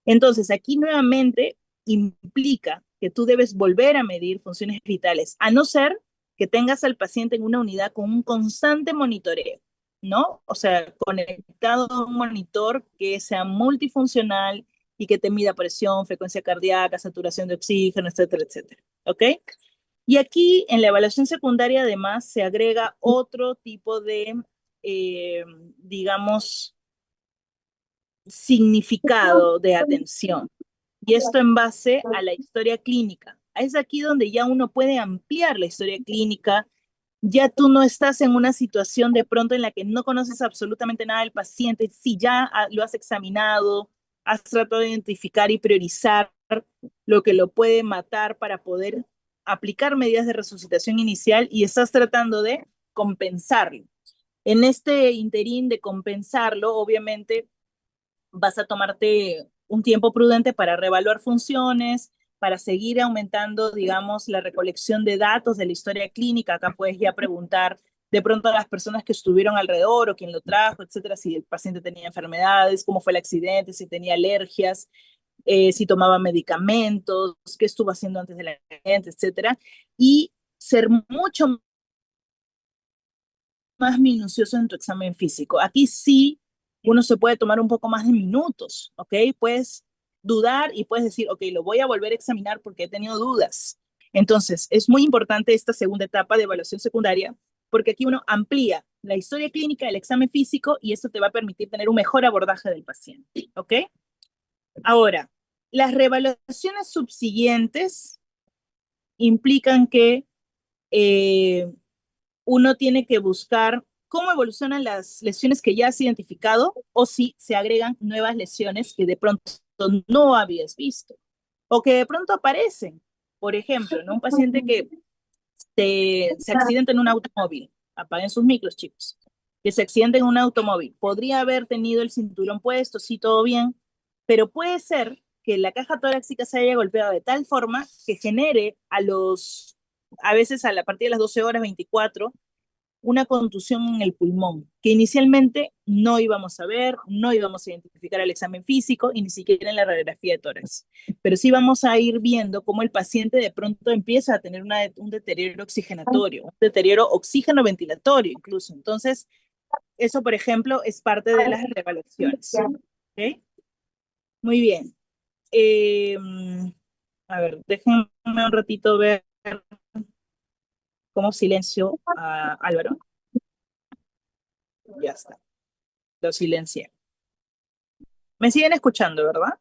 Entonces, aquí nuevamente implica que tú debes volver a medir funciones vitales, a no ser que tengas al paciente en una unidad con un constante monitoreo, ¿no? O sea, conectado a un monitor que sea multifuncional y que te mida presión, frecuencia cardíaca, saturación de oxígeno, etcétera, etcétera. ¿Ok? Y aquí en la evaluación secundaria además se agrega otro tipo de, digamos, significado de atención. Y esto en base a la historia clínica. Es aquí donde ya uno puede ampliar la historia clínica. Ya tú no estás en una situación de pronto en la que no conoces absolutamente nada del paciente. Si ya lo has examinado, has tratado de identificar y priorizar lo que lo puede matar para poder aplicar medidas de resucitación inicial y estás tratando de compensarlo. En este interín de compensarlo, obviamente vas a tomarte un tiempo prudente para reevaluar funciones, para seguir aumentando, digamos, la recolección de datos de la historia clínica. Acá puedes ya preguntar de pronto a las personas que estuvieron alrededor o quién lo trajo, etcétera, si el paciente tenía enfermedades, cómo fue el accidente, si tenía alergias, si tomaba medicamentos, qué estuvo haciendo antes del accidente, etcétera. Y ser mucho más minucioso en tu examen físico. Aquí sí uno se puede tomar un poco más de minutos, ¿ok? Puedes dudar y puedes decir, ok, lo voy a volver a examinar porque he tenido dudas. Entonces, es muy importante esta segunda etapa de evaluación secundaria porque aquí uno amplía la historia clínica del examen físico y esto te va a permitir tener un mejor abordaje del paciente, ¿ok? Ahora, las reevaluaciones subsiguientes implican que uno tiene que buscar cómo evolucionan las lesiones que ya has identificado o si se agregan nuevas lesiones que de pronto no habías visto o que de pronto aparecen. Por ejemplo, ¿no? Un paciente que se accidenta en un automóvil, apaguen sus micros, chicos, que se accidenta en un automóvil, podría haber tenido el cinturón puesto, sí, todo bien, pero puede ser que la caja torácica se haya golpeado de tal forma que genere a veces a partir de las 12 horas 24, una contusión en el pulmón, que inicialmente no íbamos a ver, no íbamos a identificar al examen físico y ni siquiera en la radiografía de tórax. Pero sí vamos a ir viendo cómo el paciente de pronto empieza a tener un deterioro oxigenatorio, un deterioro oxígeno-ventilatorio incluso. Entonces, eso, por ejemplo, es parte de las reevaluaciones. ¿Okay? Muy bien. A ver, déjenme un ratito ver cómo silencio a Álvaro. Ya está, lo silencié. Me siguen escuchando, ¿verdad?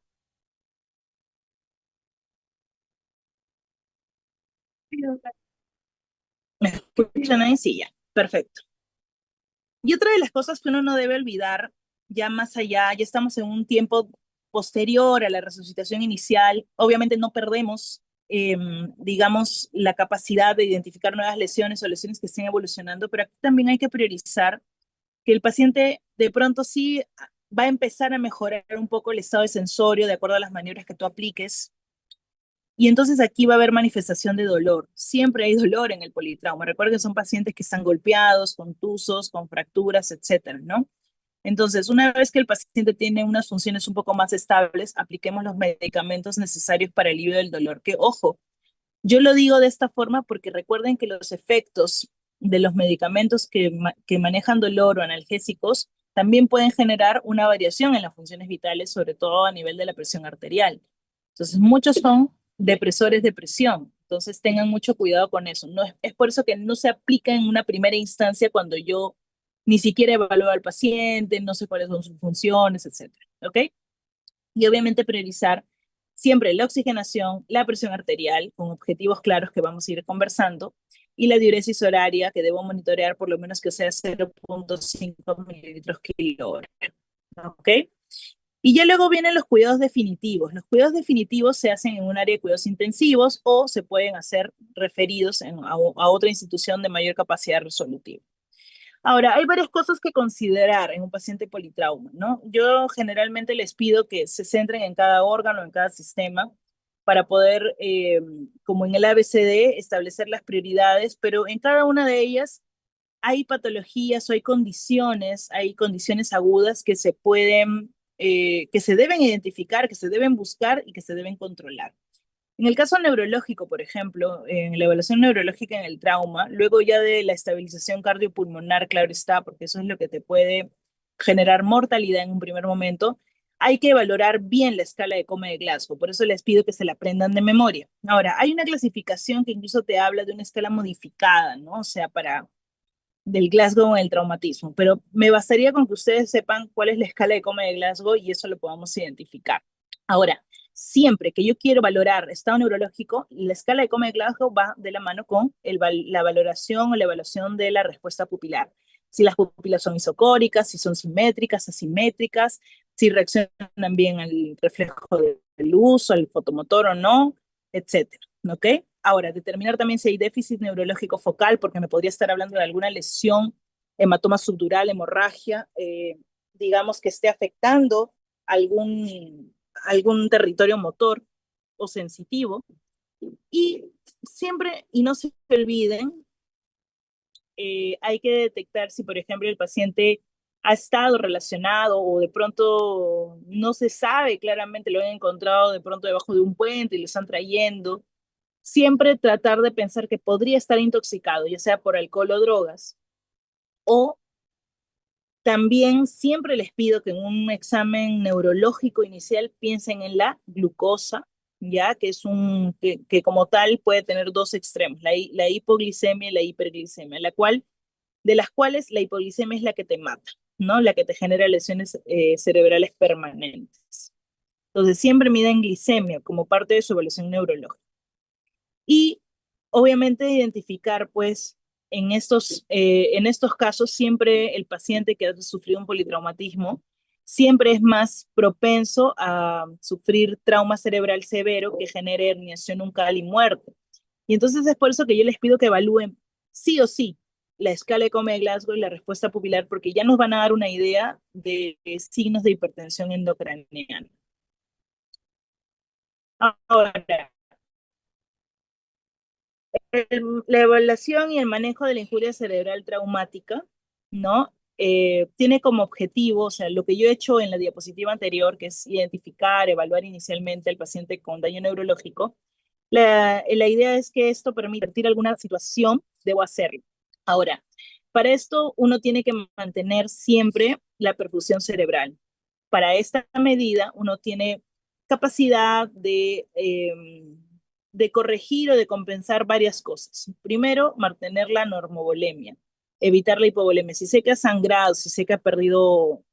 ¿Me escuchan ahí? Sí, ya. Perfecto. Y otra de las cosas que uno no debe olvidar, ya más allá, ya estamos en un tiempo posterior a la resucitación inicial, obviamente no perdemos, digamos, la capacidad de identificar nuevas lesiones o lesiones que estén evolucionando, pero aquí también hay que priorizar que el paciente de pronto sí va a empezar a mejorar un poco el estado de sensorio de acuerdo a las maniobras que tú apliques, Y entonces aquí va a haber manifestación de dolor. Siempre hay dolor en el politrauma. Recuerden que son pacientes que están golpeados, contusos, con fracturas, etcétera, ¿no? Entonces, una vez que el paciente tiene unas funciones un poco más estables, apliquemos los medicamentos necesarios para el alivio del dolor. Que, ojo, yo lo digo de esta forma porque recuerden que los efectos de los medicamentos que manejan dolor o analgésicos también pueden generar una variación en las funciones vitales, sobre todo a nivel de la presión arterial. Entonces, muchos son depresores de presión. Entonces, tengan mucho cuidado con eso. No es por eso que no se aplica en una primera instancia cuando yo ni siquiera evalúo al paciente, no sé cuáles son sus funciones, etcétera. ¿Ok? Y obviamente priorizar siempre la oxigenación, la presión arterial, con objetivos claros que vamos a ir conversando, y la diuresis horaria, que debo monitorear por lo menos que sea 0.5 mililitros kilogramo. ¿Ok? Y ya luego vienen los cuidados definitivos. Los cuidados definitivos se hacen en un área de cuidados intensivos o se pueden hacer referidos a otra institución de mayor capacidad resolutiva. Ahora, hay varias cosas que considerar en un paciente politrauma, ¿no? Yo generalmente les pido que se centren en cada órgano, en cada sistema, para poder, como en el ABCD, establecer las prioridades, pero en cada una de ellas hay patologías o hay condiciones agudas que se pueden, que se deben identificar, que se deben buscar y que se deben controlar. En el caso neurológico, por ejemplo, en la evaluación neurológica en el trauma, luego ya de la estabilización cardiopulmonar, claro está, porque eso es lo que te puede generar mortalidad en un primer momento, hay que valorar bien la escala de coma de Glasgow. Por eso les pido que se la aprendan de memoria. Ahora, hay una clasificación que incluso te habla de una escala modificada, ¿no? O sea, para del Glasgow en el traumatismo, pero me bastaría con que ustedes sepan cuál es la escala de coma de Glasgow y eso lo podamos identificar. Ahora, siempre que yo quiero valorar estado neurológico, la escala de coma de Glasgow va de la mano con la valoración o la evaluación de la respuesta pupilar. Si las pupilas son isocóricas, si son simétricas, asimétricas, si reaccionan bien al reflejo de luz, al fotomotor o no, etcétera. ¿Ok? Ahora, determinar también si hay déficit neurológico focal, porque me podría estar hablando de alguna lesión, hematoma subdural, hemorragia, digamos que esté afectando algún territorio motor o sensitivo. Y siempre, y no se olviden, hay que detectar si, por ejemplo, el paciente ha estado relacionado o de pronto no se sabe claramente, lo han encontrado de pronto debajo de un puente y lo están trayendo. Siempre tratar de pensar que podría estar intoxicado, ya sea por alcohol o drogas, o también siempre les pido que en un examen neurológico inicial piensen en la glucosa, ya que es que como tal puede tener dos extremos, la hipoglicemia y la hiperglicemia, de las cuales la hipoglicemia es la que te mata, ¿no? La que te genera lesiones cerebrales permanentes. Entonces siempre miden glicemia como parte de su evaluación neurológica. Y obviamente identificar, pues, en estos casos, siempre el paciente que ha sufrido un politraumatismo siempre es más propenso a sufrir trauma cerebral severo que genere herniación uncal y muerte. Y entonces es por eso que yo les pido que evalúen sí o sí la escala de coma de Glasgow y la respuesta pupilar, porque ya nos van a dar una idea de signos de hipertensión endocraniana. Ahora, la evaluación y el manejo de la injuria cerebral traumática, ¿no? Tiene como objetivo, o sea, lo que yo he hecho en la diapositiva anterior, que es identificar, evaluar inicialmente al paciente con daño neurológico, la idea es que esto permita revertir alguna situación, debo hacerlo. Ahora, para esto uno tiene que mantener siempre la perfusión cerebral. Para esta medida uno tiene capacidad de corregir o de compensar varias cosas. Primero, mantener la normovolemia, evitar la hipovolemia. Si sé que ha sangrado, si sé que ha perdido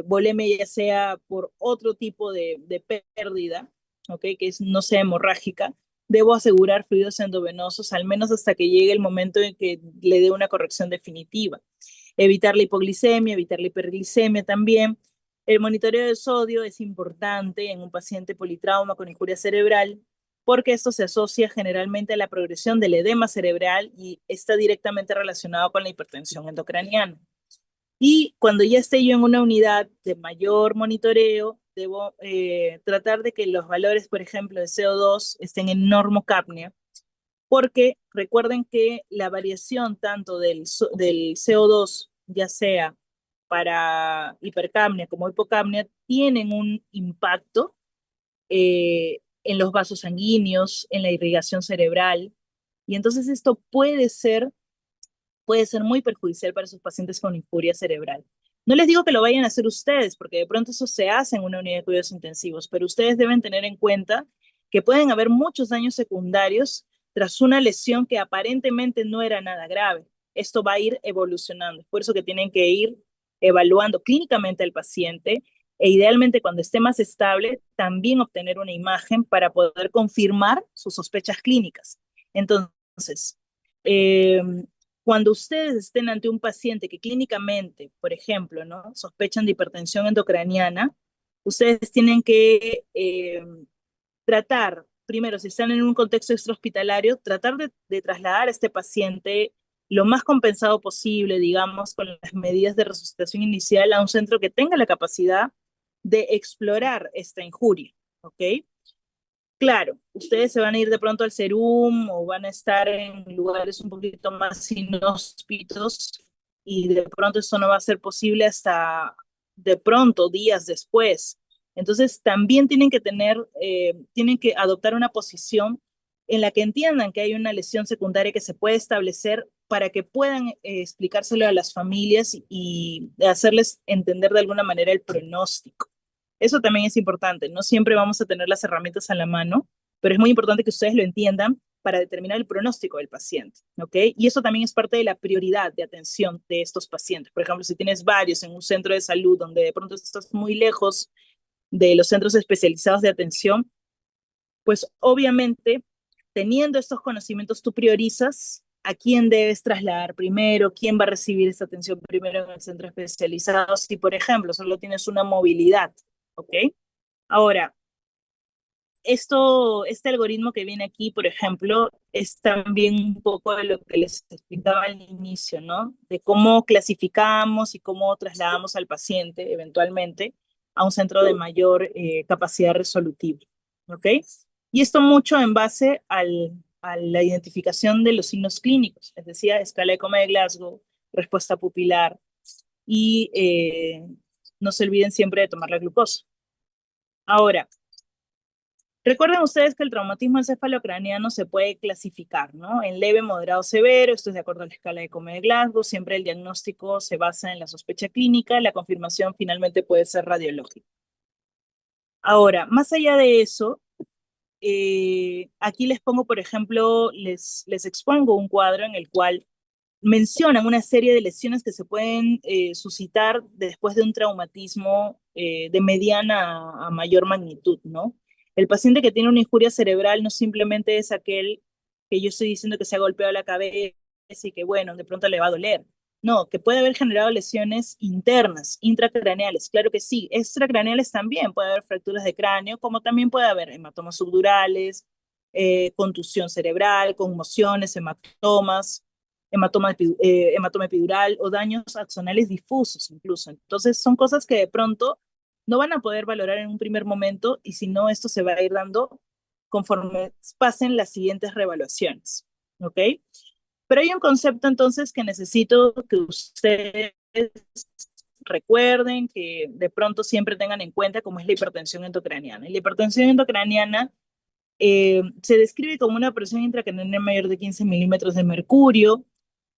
volemia, ya sea por otro tipo de pérdida, ¿okay? Que no sea hemorrágica, debo asegurar fluidos endovenosos, al menos hasta que llegue el momento en que le dé una corrección definitiva. Evitar la hipoglicemia, evitar la hiperglicemia también. El monitoreo de sodio es importante en un paciente politrauma con injuria cerebral, porque esto se asocia generalmente a la progresión del edema cerebral y está directamente relacionado con la hipertensión endocraniana. Y cuando ya esté yo en una unidad de mayor monitoreo, debo tratar de que los valores, por ejemplo, de CO2 estén en normocapnia, porque recuerden que la variación tanto del CO2, ya sea para hipercapnia como hipocapnia, tienen un impacto en los vasos sanguíneos, en la irrigación cerebral, y entonces esto puede ser muy perjudicial para sus pacientes con injuria cerebral. No les digo que lo vayan a hacer ustedes, porque de pronto eso se hace en una unidad de cuidados intensivos, pero ustedes deben tener en cuenta que pueden haber muchos daños secundarios tras una lesión que aparentemente no era nada grave. Esto va a ir evolucionando. Es por eso que tienen que ir evaluando clínicamente al paciente e idealmente cuando esté más estable, también obtener una imagen para poder confirmar sus sospechas clínicas. Entonces, eh, cuando ustedes estén ante un paciente que clínicamente, por ejemplo, ¿no? sospechan de hipertensión endocraniana, ustedes tienen que tratar, primero, si están en un contexto extrahospitalario, tratar de trasladar a este paciente lo más compensado posible, digamos, con las medidas de resucitación inicial a un centro que tenga la capacidad de explorar esta injuria, ¿ok? Claro, ustedes se van a ir de pronto al Serum o van a estar en lugares un poquito más inhóspitos y de pronto eso no va a ser posible hasta de pronto días después. Entonces también tienen que adoptar una posición en la que entiendan que hay una lesión secundaria que se puede establecer para que puedan explicárselo a las familias y hacerles entender de alguna manera el pronóstico. Eso también es importante. No siempre vamos a tener las herramientas a la mano, pero es muy importante que ustedes lo entiendan para determinar el pronóstico del paciente, ¿ok? Y eso también es parte de la prioridad de atención de estos pacientes. Por ejemplo, si tienes varios en un centro de salud donde de pronto estás muy lejos de los centros especializados de atención, pues obviamente, teniendo estos conocimientos, tú priorizas a quién debes trasladar primero, quién va a recibir esta atención primero en el centro especializado, si por ejemplo solo tienes una movilidad, ¿ok? Ahora, este algoritmo que viene aquí, por ejemplo, es también un poco de lo que les explicaba al inicio, ¿no? De cómo clasificamos y cómo trasladamos al paciente eventualmente a un centro de mayor capacidad resolutiva, ¿ok? Y esto mucho en base a la identificación de los signos clínicos, es decir, escala de coma de Glasgow, respuesta pupilar y no se olviden siempre de tomar la glucosa. Ahora, recuerden ustedes que el traumatismo encefalocraniano se puede clasificar, ¿no? En leve, moderado, severo, esto es de acuerdo a la escala de Coma de Glasgow, siempre el diagnóstico se basa en la sospecha clínica, la confirmación finalmente puede ser radiológica. Ahora, más allá de eso, aquí les pongo, por ejemplo, les expongo un cuadro en el cual mencionan una serie de lesiones que se pueden suscitar después de un traumatismo de mediana a mayor magnitud, ¿no? El paciente que tiene una injuria cerebral no simplemente es aquel que yo estoy diciendo que se ha golpeado la cabeza y que, bueno, de pronto le va a doler. No, que puede haber generado lesiones internas, intracraneales, claro que sí. Extracraneales también, puede haber fracturas de cráneo, como también puede haber hematomas subdurales, contusión cerebral, conmociones, hematoma epidural o daños axonales difusos incluso. Entonces son cosas que de pronto no van a poder valorar en un primer momento y si no, esto se va a ir dando conforme pasen las siguientes reevaluaciones. ¿Ok? Pero hay un concepto entonces que necesito que ustedes recuerden, que de pronto siempre tengan en cuenta, como es la hipertensión endocraniana. Y la hipertensión endocraniana se describe como una presión intracraniana mayor de 15 milímetros de mercurio,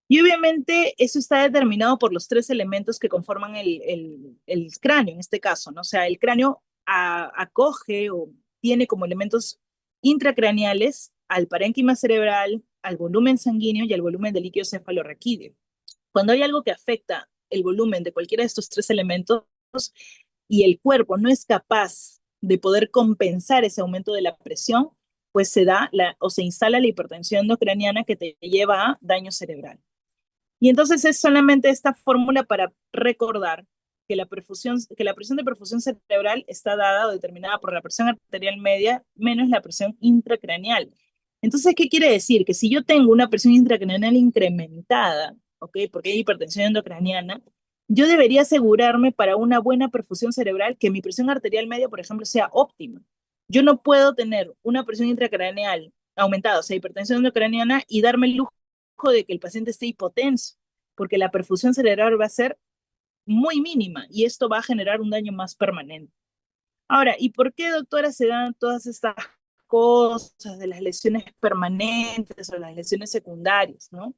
y obviamente eso está determinado por los tres elementos que conforman el cráneo, en este caso, ¿no? O sea, el cráneo acoge o tiene como elementos intracraneales al parénquima cerebral, al volumen sanguíneo y al volumen del líquido cefalorraquídeo. Cuando hay algo que afecta el volumen de cualquiera de estos tres elementos y el cuerpo no es capaz de poder compensar ese aumento de la presión, pues o se instala la hipertensión endocraniana que te lleva a daño cerebral. Y entonces es solamente esta fórmula para recordar que que la presión de perfusión cerebral está dada o determinada por la presión arterial media menos la presión intracraneal. Entonces, ¿qué quiere decir? Que si yo tengo una presión intracraneal incrementada, ¿ok? Porque hay hipertensión endocraniana, yo debería asegurarme para una buena perfusión cerebral que mi presión arterial media, por ejemplo, sea óptima. Yo no puedo tener una presión intracraneal aumentada, o sea, hipertensión endocraniana, y darme el lujo de que el paciente esté hipotenso, porque la perfusión cerebral va a ser muy mínima y esto va a generar un daño más permanente. Ahora, ¿y por qué, doctora, se dan todas estas cosas de las lesiones permanentes o las lesiones secundarias, ¿no?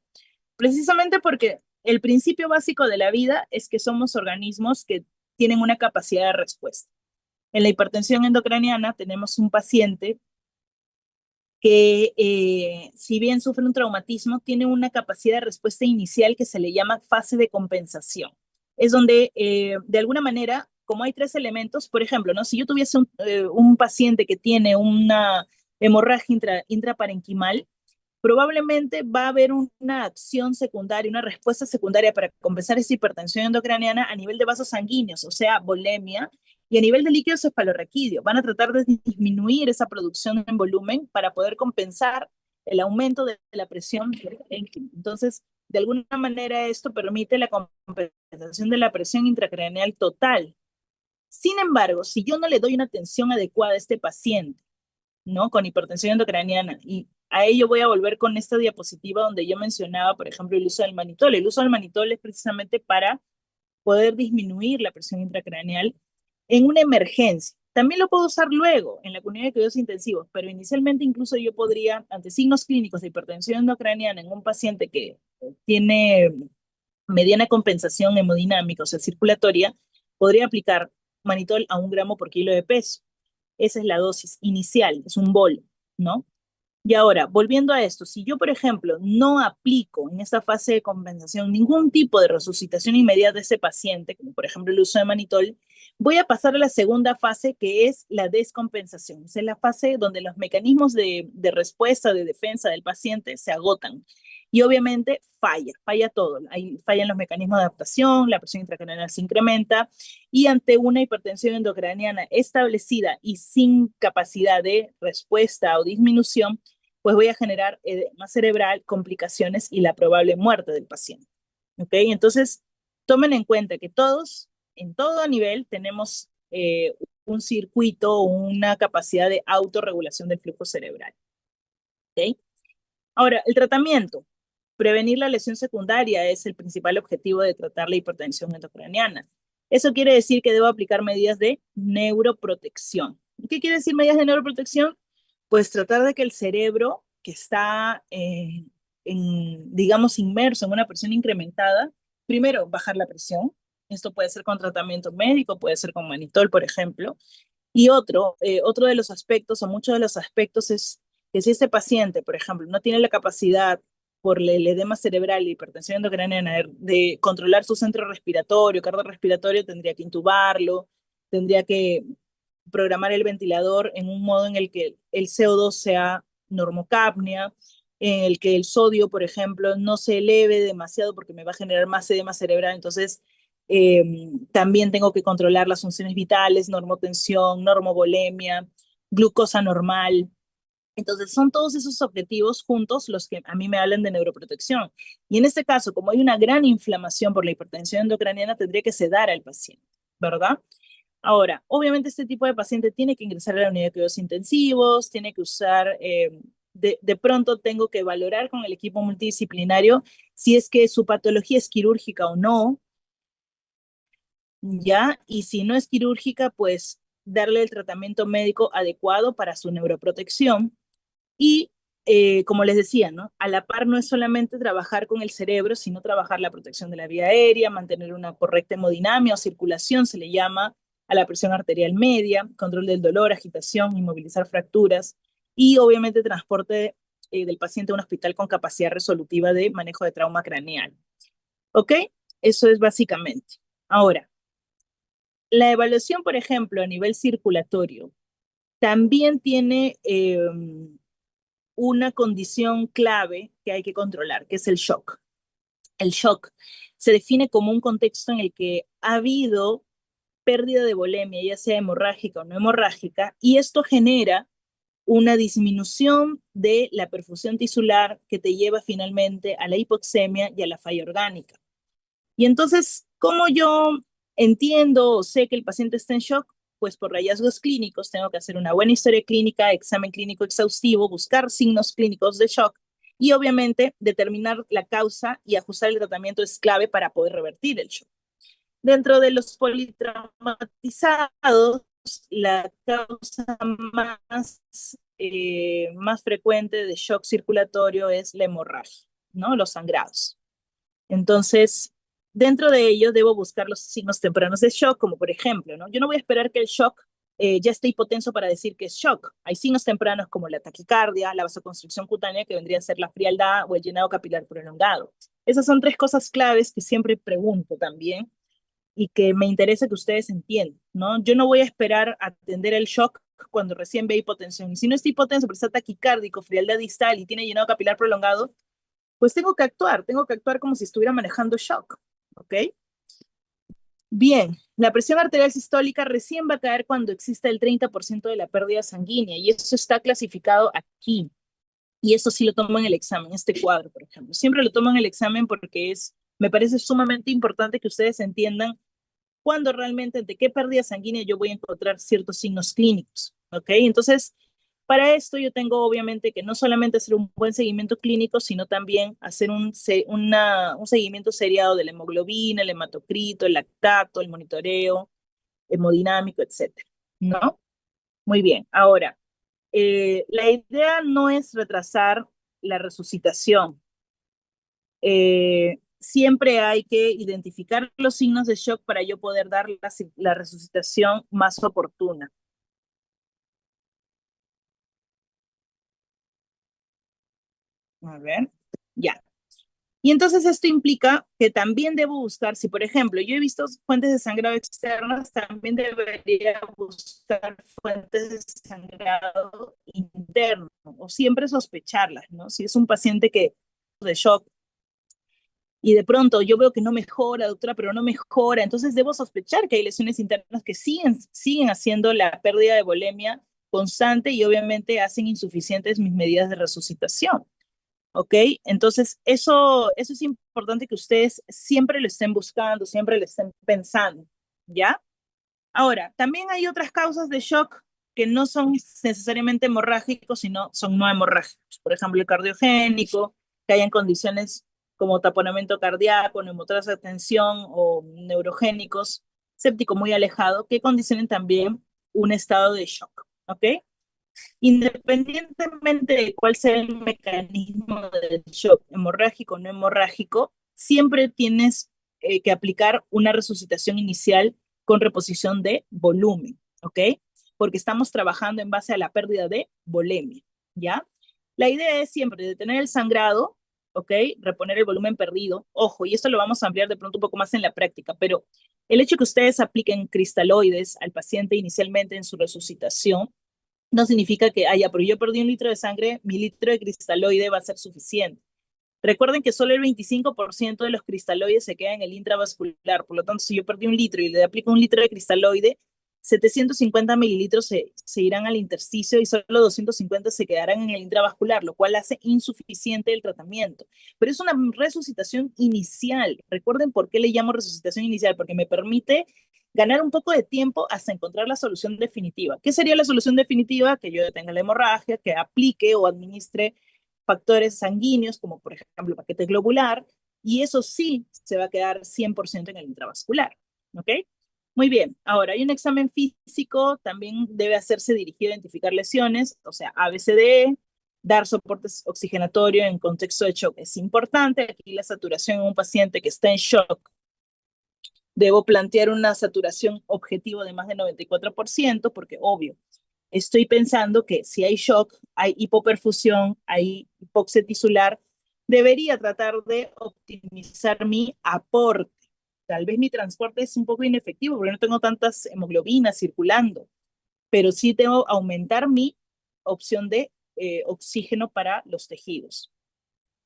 Precisamente porque el principio básico de la vida es que somos organismos que tienen una capacidad de respuesta. En la hipertensión endocraniana tenemos un paciente que, si bien sufre un traumatismo, tiene una capacidad de respuesta inicial que se le llama fase de compensación. Es donde, de alguna manera, como hay tres elementos, por ejemplo, ¿no? Si yo tuviese un paciente que tiene una hemorragia intraparenquimal, probablemente va a haber una acción secundaria, una respuesta secundaria para compensar esa hipertensión endocraniana a nivel de vasos sanguíneos, o sea, volemia, y a nivel de líquido cefalorraquídeo. Van a tratar de disminuir esa producción en volumen para poder compensar el aumento de la presión. Entonces, de alguna manera, esto permite la compensación de la presión intracraneal total. Sin embargo, si yo no le doy una atención adecuada a este paciente, ¿no? Con hipertensión endocraniana. Y a ello voy a volver con esta diapositiva donde yo mencionaba, por ejemplo, el uso del manitol. El uso del manitol es precisamente para poder disminuir la presión intracraneal en una emergencia. También lo puedo usar luego en la comunidad de cuidados intensivos, pero inicialmente incluso yo podría, ante signos clínicos de hipertensión endocraniana en un paciente que tiene mediana compensación hemodinámica, o sea, circulatoria, podría aplicar manitol a 1 gramo por kilo de peso. Esa es la dosis inicial, es un bolo, ¿no? Y ahora, volviendo a esto, si yo, por ejemplo, no aplico en esta fase de compensación ningún tipo de resucitación inmediata de ese paciente, como por ejemplo el uso de manitol, voy a pasar a la segunda fase, que es la descompensación. Esa es la fase donde los mecanismos de respuesta, de defensa del paciente se agotan. Y obviamente falla todo. Ahí fallan los mecanismos de adaptación, la presión intracraneal se incrementa, y ante una hipertensión endocraniana establecida y sin capacidad de respuesta o disminución, pues voy a generar edema cerebral, complicaciones y la probable muerte del paciente. ¿Ok? Entonces, tomen en cuenta que todos, en todo nivel, tenemos un circuito, una capacidad de autorregulación del flujo cerebral. ¿Ok? Ahora, el tratamiento. Prevenir la lesión secundaria es el principal objetivo de tratar la hipertensión endocraniana. Eso quiere decir que debo aplicar medidas de neuroprotección. ¿Qué quiere decir medidas de neuroprotección? Pues tratar de que el cerebro, que está, digamos, inmerso en una presión incrementada, primero, bajar la presión. Esto puede ser con tratamiento médico, puede ser con manitol, por ejemplo. Y otro de los aspectos, o muchos de los aspectos, es que si este paciente, por ejemplo, no tiene la capacidad por el edema cerebral y hipertensión endocraniana de controlar su centro respiratorio, cardiorrespiratorio, tendría que intubarlo, tendría que programar el ventilador en un modo en el que el CO2 sea normocapnia, en el que el sodio, por ejemplo, no se eleve demasiado porque me va a generar más edema cerebral. Entonces, también tengo que controlar las funciones vitales, normotensión, normovolemia, glucosa normal. Entonces, son todos esos objetivos juntos los que a mí me hablan de neuroprotección. Y en este caso, como hay una gran inflamación por la hipertensión endocraniana, tendría que sedar al paciente, ¿verdad? Ahora, obviamente este tipo de paciente tiene que ingresar a la unidad de cuidados intensivos, tiene que usar, de pronto tengo que valorar con el equipo multidisciplinario si es que su patología es quirúrgica o no, ¿ya? Y si no es quirúrgica, pues darle el tratamiento médico adecuado para su neuroprotección. Y como les decía, ¿no? A la par no es solamente trabajar con el cerebro, sino trabajar la protección de la vía aérea, mantener una correcta hemodinamia o circulación, se le llama a la presión arterial media, control del dolor, agitación, inmovilizar fracturas y obviamente transporte del paciente a un hospital con capacidad resolutiva de manejo de trauma craneal. ¿Ok? Eso es básicamente. Ahora, la evaluación, por ejemplo, a nivel circulatorio, también tiene una condición clave que hay que controlar, que es el shock. El shock se define como un contexto en el que ha habido pérdida de volemia, ya sea hemorrágica o no hemorrágica, y esto genera una disminución de la perfusión tisular que te lleva finalmente a la hipoxemia y a la falla orgánica. Y entonces, ¿Cómo yo entiendo o sé que el paciente está en shock? Pues por hallazgos clínicos tengo que hacer una buena historia clínica, examen clínico exhaustivo, buscar signos clínicos de shock y obviamente determinar la causa y ajustar el tratamiento es clave para poder revertir el shock. Dentro de los politraumatizados, la causa más frecuente de shock circulatorio es la hemorragia, ¿no? Los sangrados. Entonces, dentro de ello debo buscar los signos tempranos de shock, como por ejemplo, ¿no? Yo no voy a esperar que el shock ya esté hipotenso para decir que es shock. Hay signos tempranos como la taquicardia, la vasoconstricción cutánea, que vendría a ser la frialdad o el llenado capilar prolongado. Esas son tres cosas claves que siempre pregunto también y que me interesa que ustedes entiendan, ¿no? Yo no voy a esperar a atender el shock cuando recién ve hipotensión. Y si no está hipotenso, pero está taquicárdico, frialdad distal y tiene llenado capilar prolongado, pues tengo que actuar como si estuviera manejando shock, ¿ok? Bien, la presión arterial sistólica recién va a caer cuando existe el 30% de la pérdida sanguínea y eso está clasificado aquí. Y eso sí lo tomo en el examen, este cuadro, por ejemplo. Siempre lo tomo en el examen porque me parece sumamente importante que ustedes entiendan cuándo realmente, de qué pérdida sanguínea yo voy a encontrar ciertos signos clínicos, ¿ok? Entonces, para esto yo tengo obviamente que no solamente hacer un buen seguimiento clínico, sino también hacer un seguimiento seriado de la hemoglobina, el hematocrito, el lactato, el monitoreo hemodinámico, etcétera, ¿no? Muy bien, ahora, la idea no es retrasar la resucitación. Siempre hay que identificar los signos de shock para yo poder dar la resucitación más oportuna. A ver, ya. Y entonces esto implica que también debo buscar, si por ejemplo yo he visto fuentes de sangrado externas, también debería buscar fuentes de sangrado interno o siempre sospecharlas, ¿no? Si es un paciente que de shock y de pronto yo veo que no mejora, doctora, pero no mejora, entonces debo sospechar que hay lesiones internas que siguen haciendo la pérdida de volemia constante y obviamente hacen insuficientes mis medidas de resucitación. ¿Ok? Entonces, eso es importante que ustedes siempre lo estén buscando, siempre lo estén pensando, ¿ya? Ahora, también hay otras causas de shock que no son necesariamente hemorrágicos, sino son no hemorrágicos. Por ejemplo, el cardiogénico, que hayan condiciones como taponamiento cardíaco, neumotoras de tensión o neurogénicos, séptico muy alejado, que condicionen también un estado de shock, ¿ok? Independientemente de cuál sea el mecanismo del shock, hemorrágico o no hemorrágico, siempre tienes que aplicar una resucitación inicial con reposición de volumen, ¿ok? Porque estamos trabajando en base a la pérdida de volemia, ¿ya? La idea es siempre detener el sangrado, ¿ok? Reponer el volumen perdido. Ojo, y esto lo vamos a ampliar de pronto un poco más en la práctica, pero el hecho que ustedes apliquen cristaloides al paciente inicialmente en su resucitación no significa que, haya, pero yo perdí 1 litro de sangre, mi litro de cristaloide va a ser suficiente. Recuerden que solo el 25% de los cristaloides se quedan en el intravascular, por lo tanto, si yo perdí 1 litro y le aplico 1 litro de cristaloide, 750 mililitros se irán al intersticio y solo 250 se quedarán en el intravascular, lo cual hace insuficiente el tratamiento. Pero es una resucitación inicial. Recuerden por qué le llamo resucitación inicial, porque me permite ganar un poco de tiempo hasta encontrar la solución definitiva. ¿Qué sería la solución definitiva? Que yo detenga la hemorragia, que aplique o administre factores sanguíneos, como por ejemplo el paquete globular, y eso sí se va a quedar 100% en el intravascular. ¿Ok? Muy bien. Ahora, hay un examen físico, también debe hacerse dirigido a identificar lesiones, o sea, ABCDE, dar soporte oxigenatorio en contexto de shock es importante. Aquí la saturación en un paciente que está en shock, debo plantear una saturación objetivo de más de 94%, porque obvio, estoy pensando que si hay shock, hay hipoperfusión, hay hipoxia tisular, debería tratar de optimizar mi aporte. Tal vez mi transporte es un poco inefectivo porque no tengo tantas hemoglobinas circulando, pero sí tengo que aumentar mi opción de oxígeno para los tejidos.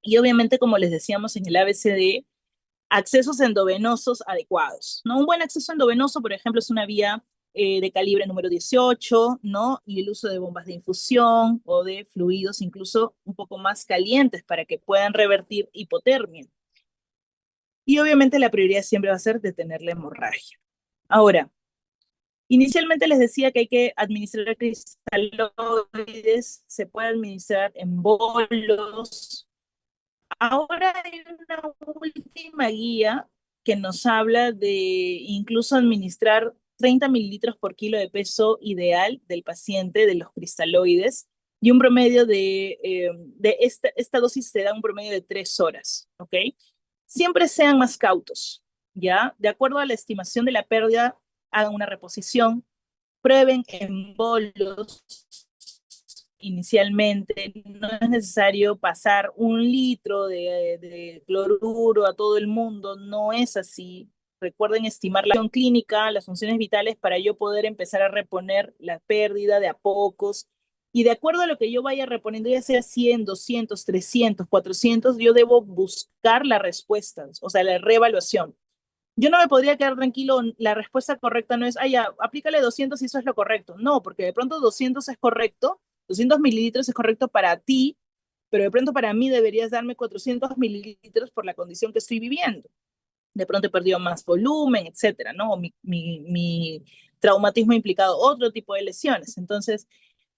Y obviamente, como les decíamos en el ABCD, accesos endovenosos adecuados, ¿no? Un buen acceso endovenoso, por ejemplo, es una vía de calibre número 18, ¿no? Y el uso de bombas de infusión o de fluidos incluso un poco más calientes para que puedan revertir hipotermia. Y obviamente la prioridad siempre va a ser detener la hemorragia. Ahora, inicialmente les decía que hay que administrar cristaloides, se puede administrar en bolos. Ahora hay una última guía que nos habla de incluso administrar 30 mililitros por kilo de peso ideal del paciente de los cristaloides y un promedio de esta dosis se da un promedio de 3 horas, ¿ok? Siempre sean más cautos, ¿ya? De acuerdo a la estimación de la pérdida, hagan una reposición, prueben en bolos inicialmente. No es necesario pasar 1 litro de cloruro a todo el mundo, no es así. Recuerden estimar la función clínica, las funciones vitales para yo poder empezar a reponer la pérdida de a pocos. Y de acuerdo a lo que yo vaya reponiendo, ya sea 100, 200, 300, 400, yo debo buscar las respuestas, o sea, la reevaluación. Yo no me podría quedar tranquilo, la respuesta correcta no es, ah, ya, aplícale 200 y eso es lo correcto. No, porque de pronto 200 es correcto, 200 mililitros es correcto para ti, pero de pronto para mí deberías darme 400 mililitros por la condición que estoy viviendo. De pronto he perdido más volumen, etcétera, ¿no? Mi traumatismo ha implicado otro tipo de lesiones. Entonces,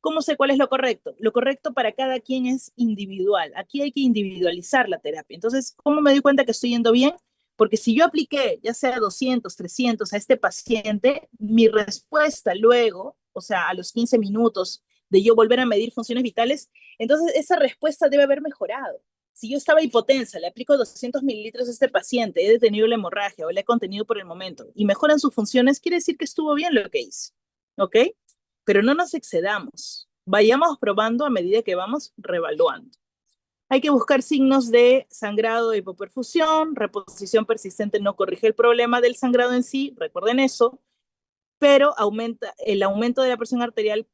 ¿cómo sé cuál es lo correcto? Lo correcto para cada quien es individual. Aquí hay que individualizar la terapia. Entonces, ¿cómo me doy cuenta que estoy yendo bien? Porque si yo apliqué ya sea 200, 300 a este paciente, mi respuesta luego, o sea, a los 15 minutos de yo volver a medir funciones vitales, entonces esa respuesta debe haber mejorado. Si yo estaba hipotensa, le aplico 200 mililitros a este paciente, he detenido la hemorragia o le he contenido por el momento y mejoran sus funciones, quiere decir que estuvo bien lo que hice. ¿Ok? Pero no nos excedamos. Vayamos probando a medida que vamos revaluando. Hay que buscar signos de sangrado de hipoperfusión, reposición persistente no corrige el problema del sangrado en sí, recuerden eso, pero el aumento de la presión arterial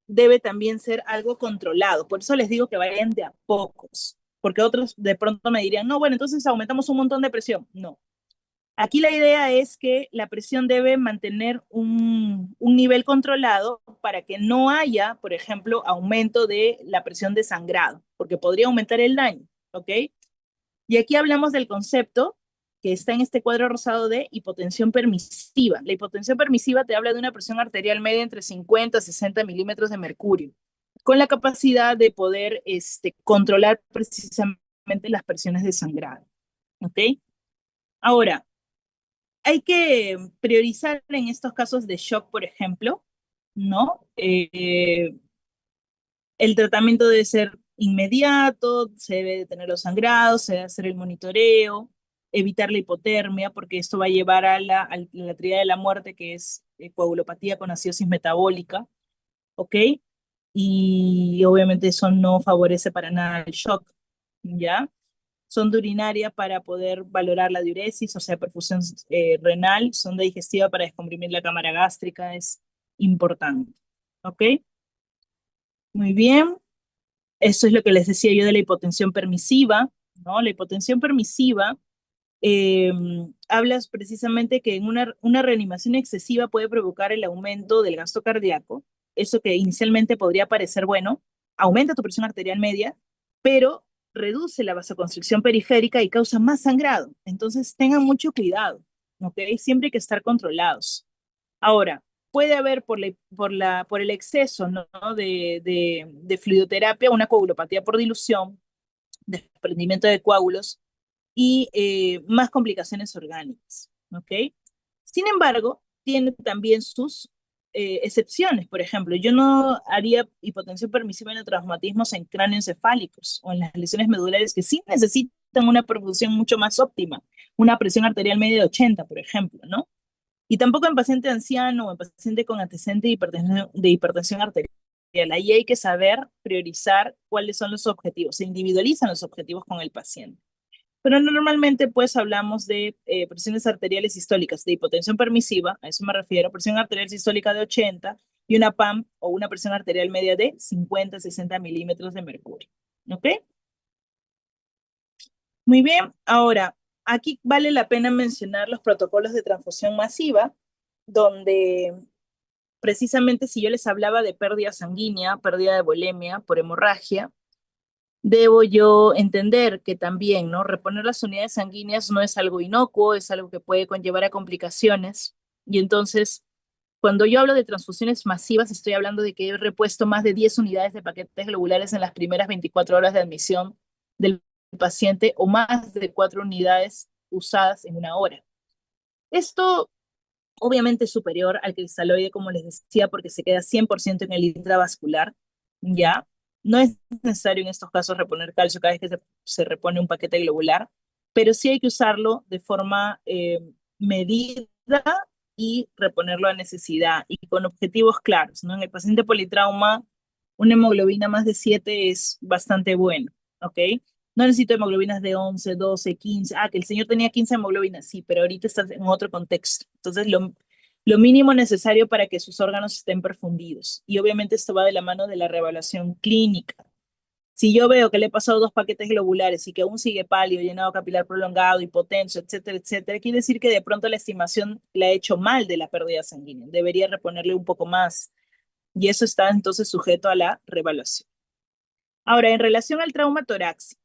debe también ser algo controlado. Por eso les digo que vayan de a pocos, porque otros de pronto me dirían, no, bueno, entonces aumentamos un montón de presión. No, aquí la idea es que la presión debe mantener un nivel controlado para que no haya, por ejemplo, aumento de la presión de sangrado, porque podría aumentar el daño, ¿ok? Y aquí hablamos del concepto que está en este cuadro rosado de hipotensión permisiva. La hipotensión permisiva te habla de una presión arterial media entre 50 y 60 milímetros de mercurio, con la capacidad de poder controlar precisamente las presiones de sangrado, ¿ok? Ahora, hay que priorizar en estos casos de shock, por ejemplo, ¿no? El tratamiento debe ser inmediato, se debe detener los sangrados, se debe hacer el monitoreo, evitar la hipotermia, porque esto va a llevar a la tríada de la muerte, que es coagulopatía con acidosis metabólica, ¿ok? Y obviamente eso no favorece para nada el shock, ¿ya? Sonda urinaria para poder valorar la diuresis, o sea, perfusión renal, sonda digestiva para descomprimir la cámara gástrica, es importante, ¿ok? Muy bien. Eso es lo que les decía yo de la hipotensión permisiva, ¿no? La hipotensión permisiva eh, hablas precisamente que en una reanimación excesiva puede provocar el aumento del gasto cardíaco, eso que inicialmente podría parecer bueno, aumenta tu presión arterial media, pero reduce la vasoconstricción periférica y causa más sangrado. Entonces tengan mucho cuidado, ¿ok? Siempre hay que estar controlados. Ahora, puede haber por el exceso, ¿no? de fluidoterapia una coagulopatía por dilución, desprendimiento de coágulos y más complicaciones orgánicas. ¿Ok? Sin embargo, tiene también sus excepciones. Por ejemplo, yo no haría hipotensión permisiva en traumatismos en cráneoencefálicos o en las lesiones medulares que sí necesitan una perfusión mucho más óptima, una presión arterial media de 80, por ejemplo, ¿no? Y tampoco en paciente anciano o en paciente con antecedente de hipertensión arterial. Ahí hay que saber priorizar cuáles son los objetivos. Se individualizan los objetivos con el paciente. Pero normalmente pues hablamos de presiones arteriales sistólicas de hipotensión permisiva, a eso me refiero, presión arterial sistólica de 80 y una PAM o una presión arterial media de 50 60 milímetros de mercurio. ¿Ok? Muy bien, ahora, aquí vale la pena mencionar los protocolos de transfusión masiva, donde precisamente si yo les hablaba de pérdida sanguínea, pérdida de volemia por hemorragia, debo yo entender que también, ¿no? Reponer las unidades sanguíneas no es algo inocuo, es algo que puede conllevar a complicaciones. Y entonces, cuando yo hablo de transfusiones masivas, estoy hablando de que he repuesto más de 10 unidades de paquetes globulares en las primeras 24 horas de admisión del paciente o más de 4 unidades usadas en una hora. Esto obviamente es superior al cristaloide, como les decía, porque se queda 100% en el intravascular, ¿ya? No es necesario en estos casos reponer calcio cada vez que se repone un paquete globular, pero sí hay que usarlo de forma medida y reponerlo a necesidad y con objetivos claros, ¿no? En el paciente politrauma, una hemoglobina más de 7 es bastante bueno, ¿ok? No necesito hemoglobinas de 11, 12, 15. Ah, que el señor tenía 15 hemoglobinas, sí, pero ahorita está en otro contexto. Entonces, lo mínimo necesario para que sus órganos estén perfundidos. Y obviamente esto va de la mano de la reevaluación clínica. Si yo veo que le he pasado 2 paquetes globulares y que aún sigue pálido, llenado capilar prolongado, hipotenso, etcétera, etcétera, quiere decir que de pronto la estimación la ha hecho mal de la pérdida sanguínea. Debería reponerle un poco más. Y eso está entonces sujeto a la reevaluación. Ahora, en relación al trauma torácico.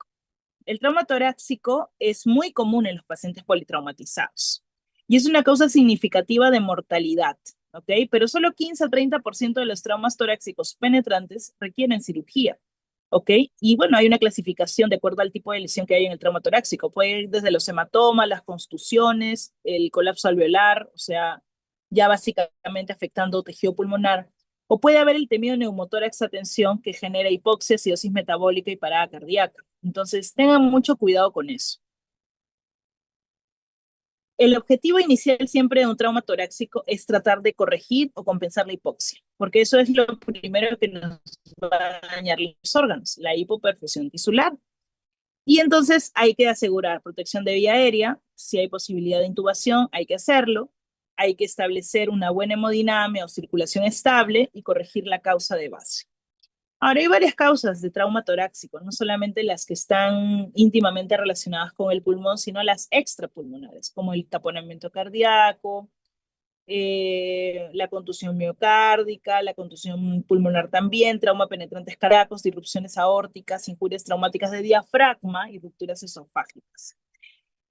El trauma torácico es muy común en los pacientes politraumatizados y es una causa significativa de mortalidad, ¿ok? Pero solo 15 a 30% de los traumas torácicos penetrantes requieren cirugía, ¿ok? Y bueno, hay una clasificación de acuerdo al tipo de lesión que hay en el trauma torácico. Puede ir desde los hematomas, las contusiones, el colapso alveolar, o sea, ya básicamente afectando tejido pulmonar. O puede haber el temido neumotórax a tensión que genera hipoxia, acidosis metabólica y parada cardíaca. Entonces, tengan mucho cuidado con eso. El objetivo inicial siempre de un trauma torácico es tratar de corregir o compensar la hipoxia, porque eso es lo primero que nos va a dañar los órganos, la hipoperfusión tisular. Y entonces hay que asegurar protección de vía aérea, si hay posibilidad de intubación, hay que hacerlo, hay que establecer una buena hemodinamia o circulación estable y corregir la causa de base. Ahora, hay varias causas de trauma torácico, no solamente las que están íntimamente relacionadas con el pulmón, sino las extrapulmonares, como el taponamiento cardíaco, la contusión miocárdica, la contusión pulmonar también, trauma penetrantes cardíacos, disrupciones aórticas, injurias traumáticas de diafragma y rupturas esofágicas.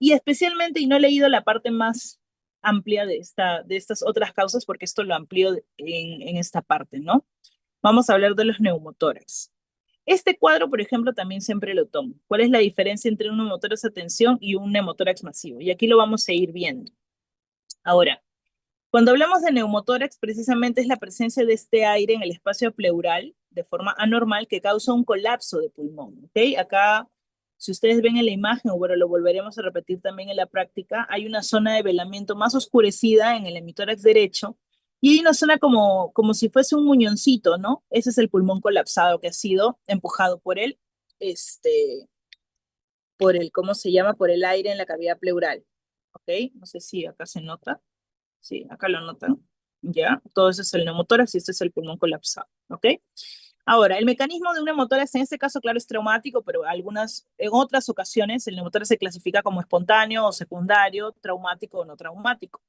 Y especialmente, y no he leído la parte más amplia de estas otras causas, porque esto lo amplío en esta parte, ¿no? Vamos a hablar de los neumotórax. Este cuadro, por ejemplo, también siempre lo tomo. ¿Cuál es la diferencia entre un neumotórax a tensión y un neumotórax masivo? Y aquí lo vamos a ir viendo. Ahora, cuando hablamos de neumotórax, precisamente es la presencia de este aire en el espacio pleural de forma anormal que causa un colapso de pulmón. ¿Ok? Acá, si ustedes ven en la imagen, o bueno, lo volveremos a repetir también en la práctica, hay una zona de velamiento más oscurecida en el hemitórax derecho y hay una zona como si fuese un muñoncito, ¿no? Ese es el pulmón colapsado que ha sido empujado ¿cómo se llama? Por el aire en la cavidad pleural. ¿Ok? No sé si acá se nota. Sí, acá lo notan. Ya, todo eso es el neumotórax y este es el pulmón colapsado. ¿Ok? Ahora, el mecanismo de un neumotórax en este caso, claro, es traumático, pero en otras ocasiones el neumotórax se clasifica como espontáneo o secundario, traumático o no traumático.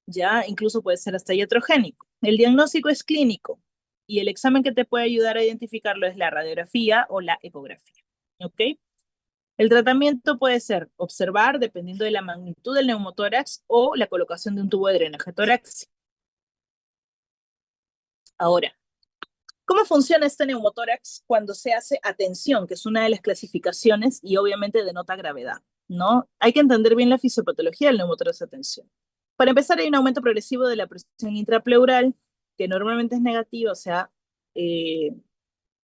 Ya, incluso puede ser hasta iatrogénico. El diagnóstico es clínico y el examen que te puede ayudar a identificarlo es la radiografía o la ecografía. ¿Ok? El tratamiento puede ser observar, dependiendo de la magnitud del neumotórax, o la colocación de un tubo de drenaje torácico. Ahora, ¿cómo funciona este neumotórax cuando se hace a tensión, que es una de las clasificaciones y obviamente denota gravedad, ¿no? Hay que entender bien la fisiopatología del neumotórax a tensión. Para empezar, hay un aumento progresivo de la presión intrapleural, que normalmente es negativa, o sea, eh,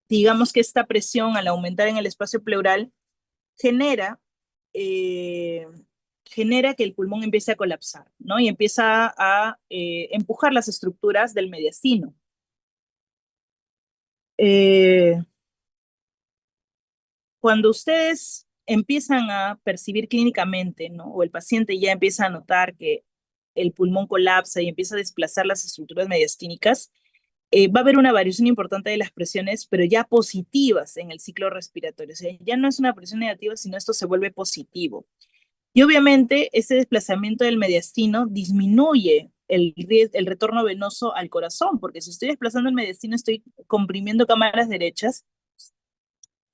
digamos que esta presión al aumentar en el espacio pleural genera, eh, genera que el pulmón empiece a colapsar, ¿no? Y empieza a empujar las estructuras del mediastino. Eh, Cuando ustedes empiezan a percibir clínicamente, ¿no? O el paciente ya empieza a notar que el pulmón colapsa y empieza a desplazar las estructuras mediastínicas, va a haber una variación importante de las presiones, pero ya positivas en el ciclo respiratorio. O sea, ya no es una presión negativa, sino esto se vuelve positivo. Y obviamente ese desplazamiento del mediastino disminuye el retorno venoso al corazón, porque si estoy desplazando el mediastino, estoy comprimiendo cámaras derechas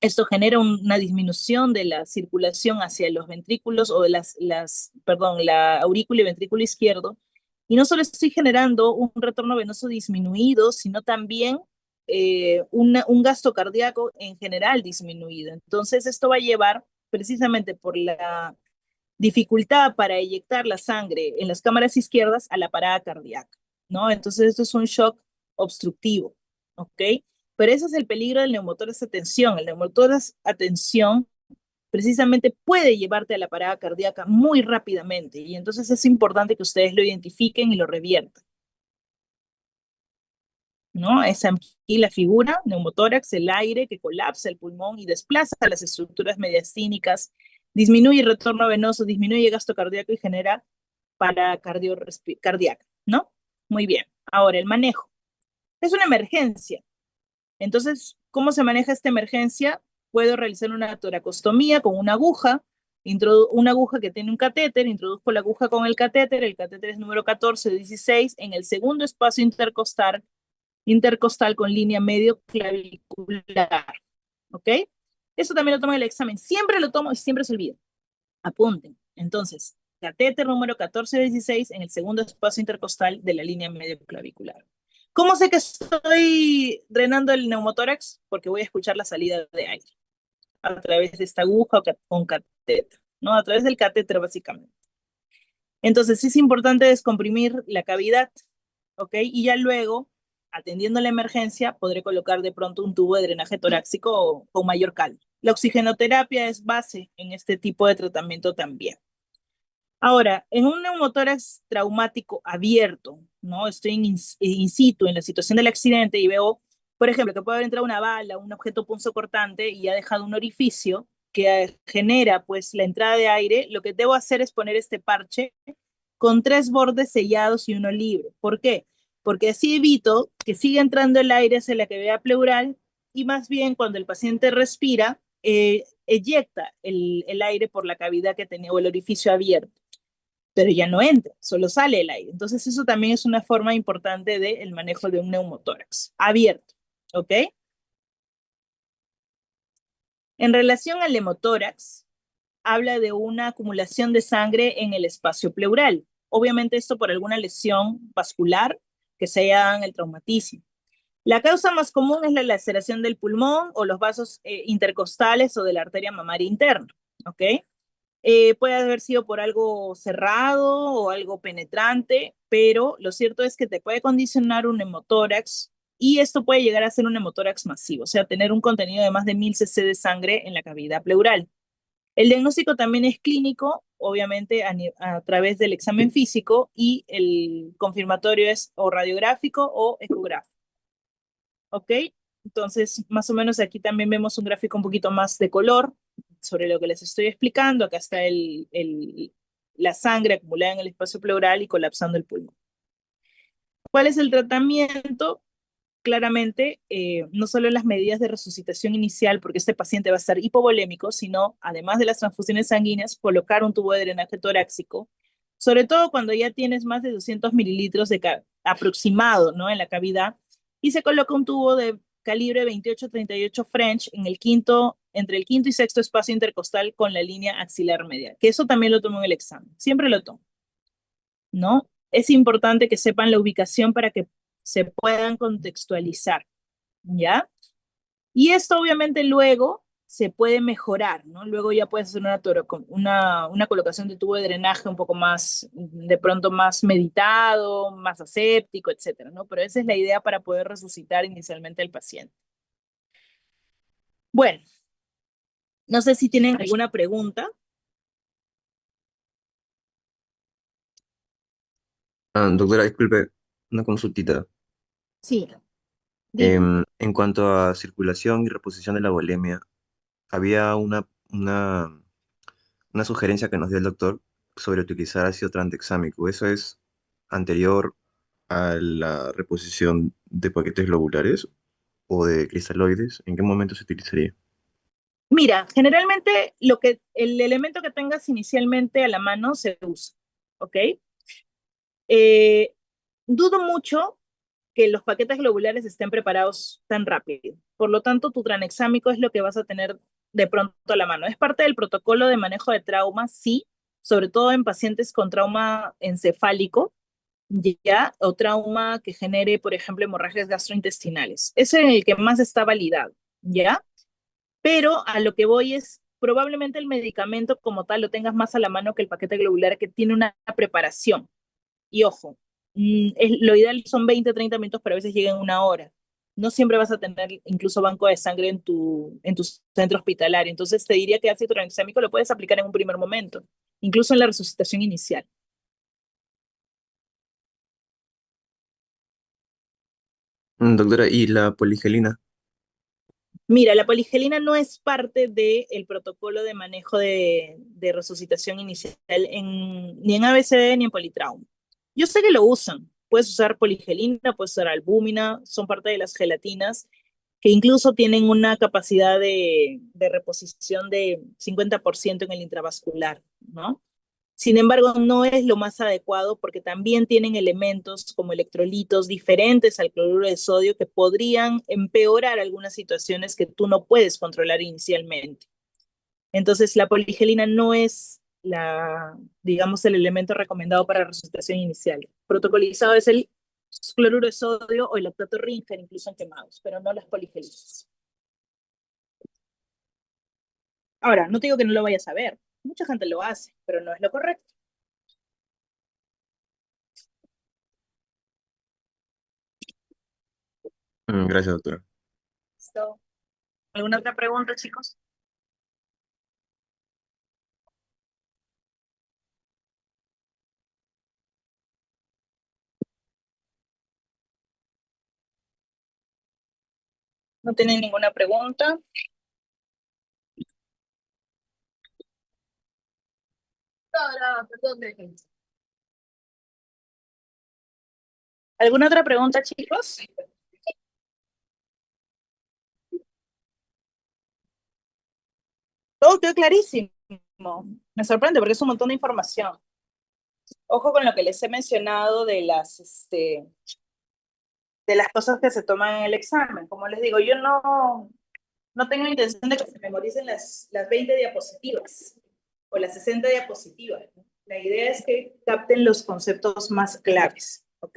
Esto genera una disminución de la circulación hacia los ventrículos o de perdón, la aurícula y ventrículo izquierdo. Y no solo estoy generando un retorno venoso disminuido, sino también un gasto cardíaco en general disminuido. Entonces, esto va a llevar precisamente por la dificultad para eyectar la sangre en las cámaras izquierdas a la parada cardíaca, ¿no? Entonces, esto es un shock obstructivo, ¿ok? Pero ese es el peligro del neumotórax a tensión. El neumotórax a tensión precisamente puede llevarte a la parada cardíaca muy rápidamente y entonces es importante que ustedes lo identifiquen y lo reviertan, ¿no? Es aquí la figura, neumotórax, el aire que colapsa el pulmón y desplaza las estructuras mediastínicas, disminuye el retorno venoso, disminuye el gasto cardíaco y genera parada cardíaca, ¿no? Muy bien. Ahora, el manejo. Es una emergencia. Entonces, ¿cómo se maneja esta emergencia? Puedo realizar una toracostomía con una aguja, una aguja que tiene un catéter, introduzco la aguja con el catéter es número 14 de 16 en el segundo espacio intercostal con línea medio clavicular, ¿ok? Eso también lo tomo en el examen, siempre lo tomo y siempre se olvida. Apunten. Entonces, catéter número 14 de 16 en el segundo espacio intercostal de la línea medio clavicular. ¿Cómo sé que estoy drenando el neumotórax? Porque voy a escuchar la salida de aire a través de esta aguja o con catéter, ¿no? A través del catéter, básicamente. Entonces, sí es importante descomprimir la cavidad, ¿ok? Y ya luego, atendiendo la emergencia, podré colocar de pronto un tubo de drenaje torácico con mayor calma. La oxigenoterapia es base en este tipo de tratamiento también. Ahora, en un neumotórax traumático abierto, ¿no? Estoy in situ en la situación del accidente y veo, por ejemplo, que puede haber entrado una bala, un objeto punzocortante y ha dejado un orificio que genera pues la entrada de aire. Lo que debo hacer es poner este parche con 3 bordes sellados y uno libre. ¿Por qué? Porque así evito que siga entrando el aire hacia la cavidad pleural y más bien cuando el paciente respira, eyecta el aire por la cavidad que tenía o el orificio abierto, pero ya no entra, solo sale el aire. Entonces eso también es una forma importante del manejo de un neumotórax abierto, ¿ok? En relación al hemotórax, habla de una acumulación de sangre en el espacio pleural. Obviamente esto por alguna lesión vascular que se haya dado en el traumatismo. La causa más común es la laceración del pulmón o los vasos intercostales o de la arteria mamaria interna, ¿ok? Puede haber sido por algo cerrado o algo penetrante, pero lo cierto es que te puede condicionar un hemotórax y esto puede llegar a ser un hemotórax masivo, o sea, tener un contenido de más de 1000 cc de sangre en la cavidad pleural. El diagnóstico también es clínico, obviamente a través del examen físico y el confirmatorio es o radiográfico o ecográfico. ¿Ok? Entonces, más o menos aquí también vemos un gráfico un poquito más de color sobre lo que les estoy explicando. Acá está la sangre acumulada en el espacio pleural y colapsando el pulmón. ¿Cuál es el tratamiento? Claramente, no solo las medidas de resucitación inicial, porque este paciente va a estar hipovolémico, sino además de las transfusiones sanguíneas, colocar un tubo de drenaje torácico, sobre todo cuando ya tienes más de 200 mililitros aproximado, ¿no? En la cavidad, y se coloca un tubo de calibre 28-38 French entre el quinto y sexto espacio intercostal con la línea axilar medial, que eso también lo tomo en el examen, siempre lo tomo, ¿no? Es importante que sepan la ubicación para que se puedan contextualizar, ¿ya? Y esto obviamente luego se puede mejorar, ¿no? Luego ya puedes hacer una colocación de tubo de drenaje un poco más, de pronto más meditado, más aséptico, etcétera, ¿no? Pero esa es la idea para poder resucitar inicialmente al paciente. Bueno, no sé si tienen alguna pregunta. Doctora, disculpe, una consultita. Sí, dime. En cuanto a circulación y reposición de la bulimia, había una sugerencia que nos dio el doctor sobre utilizar ácido tranexámico. ¿Eso es anterior a la reposición de paquetes globulares o de cristaloides? ¿En qué momento se utilizaría? Mira, generalmente el elemento que tengas inicialmente a la mano se usa, ¿ok? Eh, dudo mucho que los paquetes globulares estén preparados tan rápido. Por lo tanto, tu tranexámico es lo que vas a tener de pronto a la mano. ¿Es parte del protocolo de manejo de trauma? Sí, sobre todo en pacientes con trauma encefálico, ya, o trauma que genere, por ejemplo, hemorragias gastrointestinales. Ese es el que más está validado, ¿ya? Pero a lo que voy es, probablemente el medicamento como tal lo tengas más a la mano que el paquete globular que tiene una preparación. Y ojo, lo ideal son 20, 30 minutos, pero a veces llega en una hora. No siempre vas a tener incluso banco de sangre en tu centro hospitalario. Entonces te diría que ácido tranexámico lo puedes aplicar en un primer momento, incluso en la resucitación inicial. Doctora, ¿y la poligelina? Mira, la poligelina no es parte del protocolo de manejo de resucitación inicial ni en ABCD ni en politrauma. Yo sé que lo usan. Puedes usar poligelina, puedes usar albúmina, son parte de las gelatinas que incluso tienen una capacidad de reposición de 50% en el intravascular, ¿no? Sin embargo, no es lo más adecuado porque también tienen elementos como electrolitos diferentes al cloruro de sodio que podrían empeorar algunas situaciones que tú no puedes controlar inicialmente. Entonces, la poligelina no es digamos, el elemento recomendado para resucitación inicial. Protocolizado es el cloruro de sodio o el lactato Ringer, incluso en quemados, pero no las poligelinas. Ahora, no te digo que no lo vayas a ver. Mucha gente lo hace, pero no es lo correcto. Gracias, doctora. ¿Listo? ¿Alguna otra pregunta, chicos? ¿No tienen ninguna pregunta? ¿Alguna otra pregunta, chicos? Todo quedó clarísimo. Me sorprende porque es un montón de información. Ojo con lo que les he mencionado de las cosas que se toman en el examen. Como les digo, yo no tengo intención de que se memoricen las 20 diapositivas o las 60 diapositivas, ¿no? La idea es que capten los conceptos más claves, ¿ok?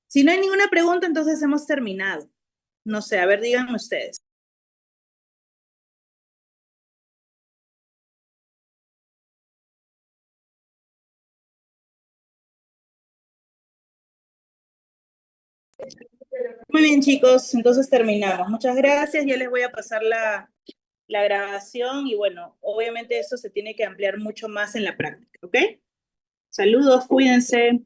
Si no hay ninguna pregunta, entonces hemos terminado. No sé, a ver, díganme ustedes. Muy bien, chicos, entonces terminamos. Muchas gracias, ya les voy a pasar la grabación y bueno, obviamente eso se tiene que ampliar mucho más en la práctica, ¿ok? Saludos, cuídense.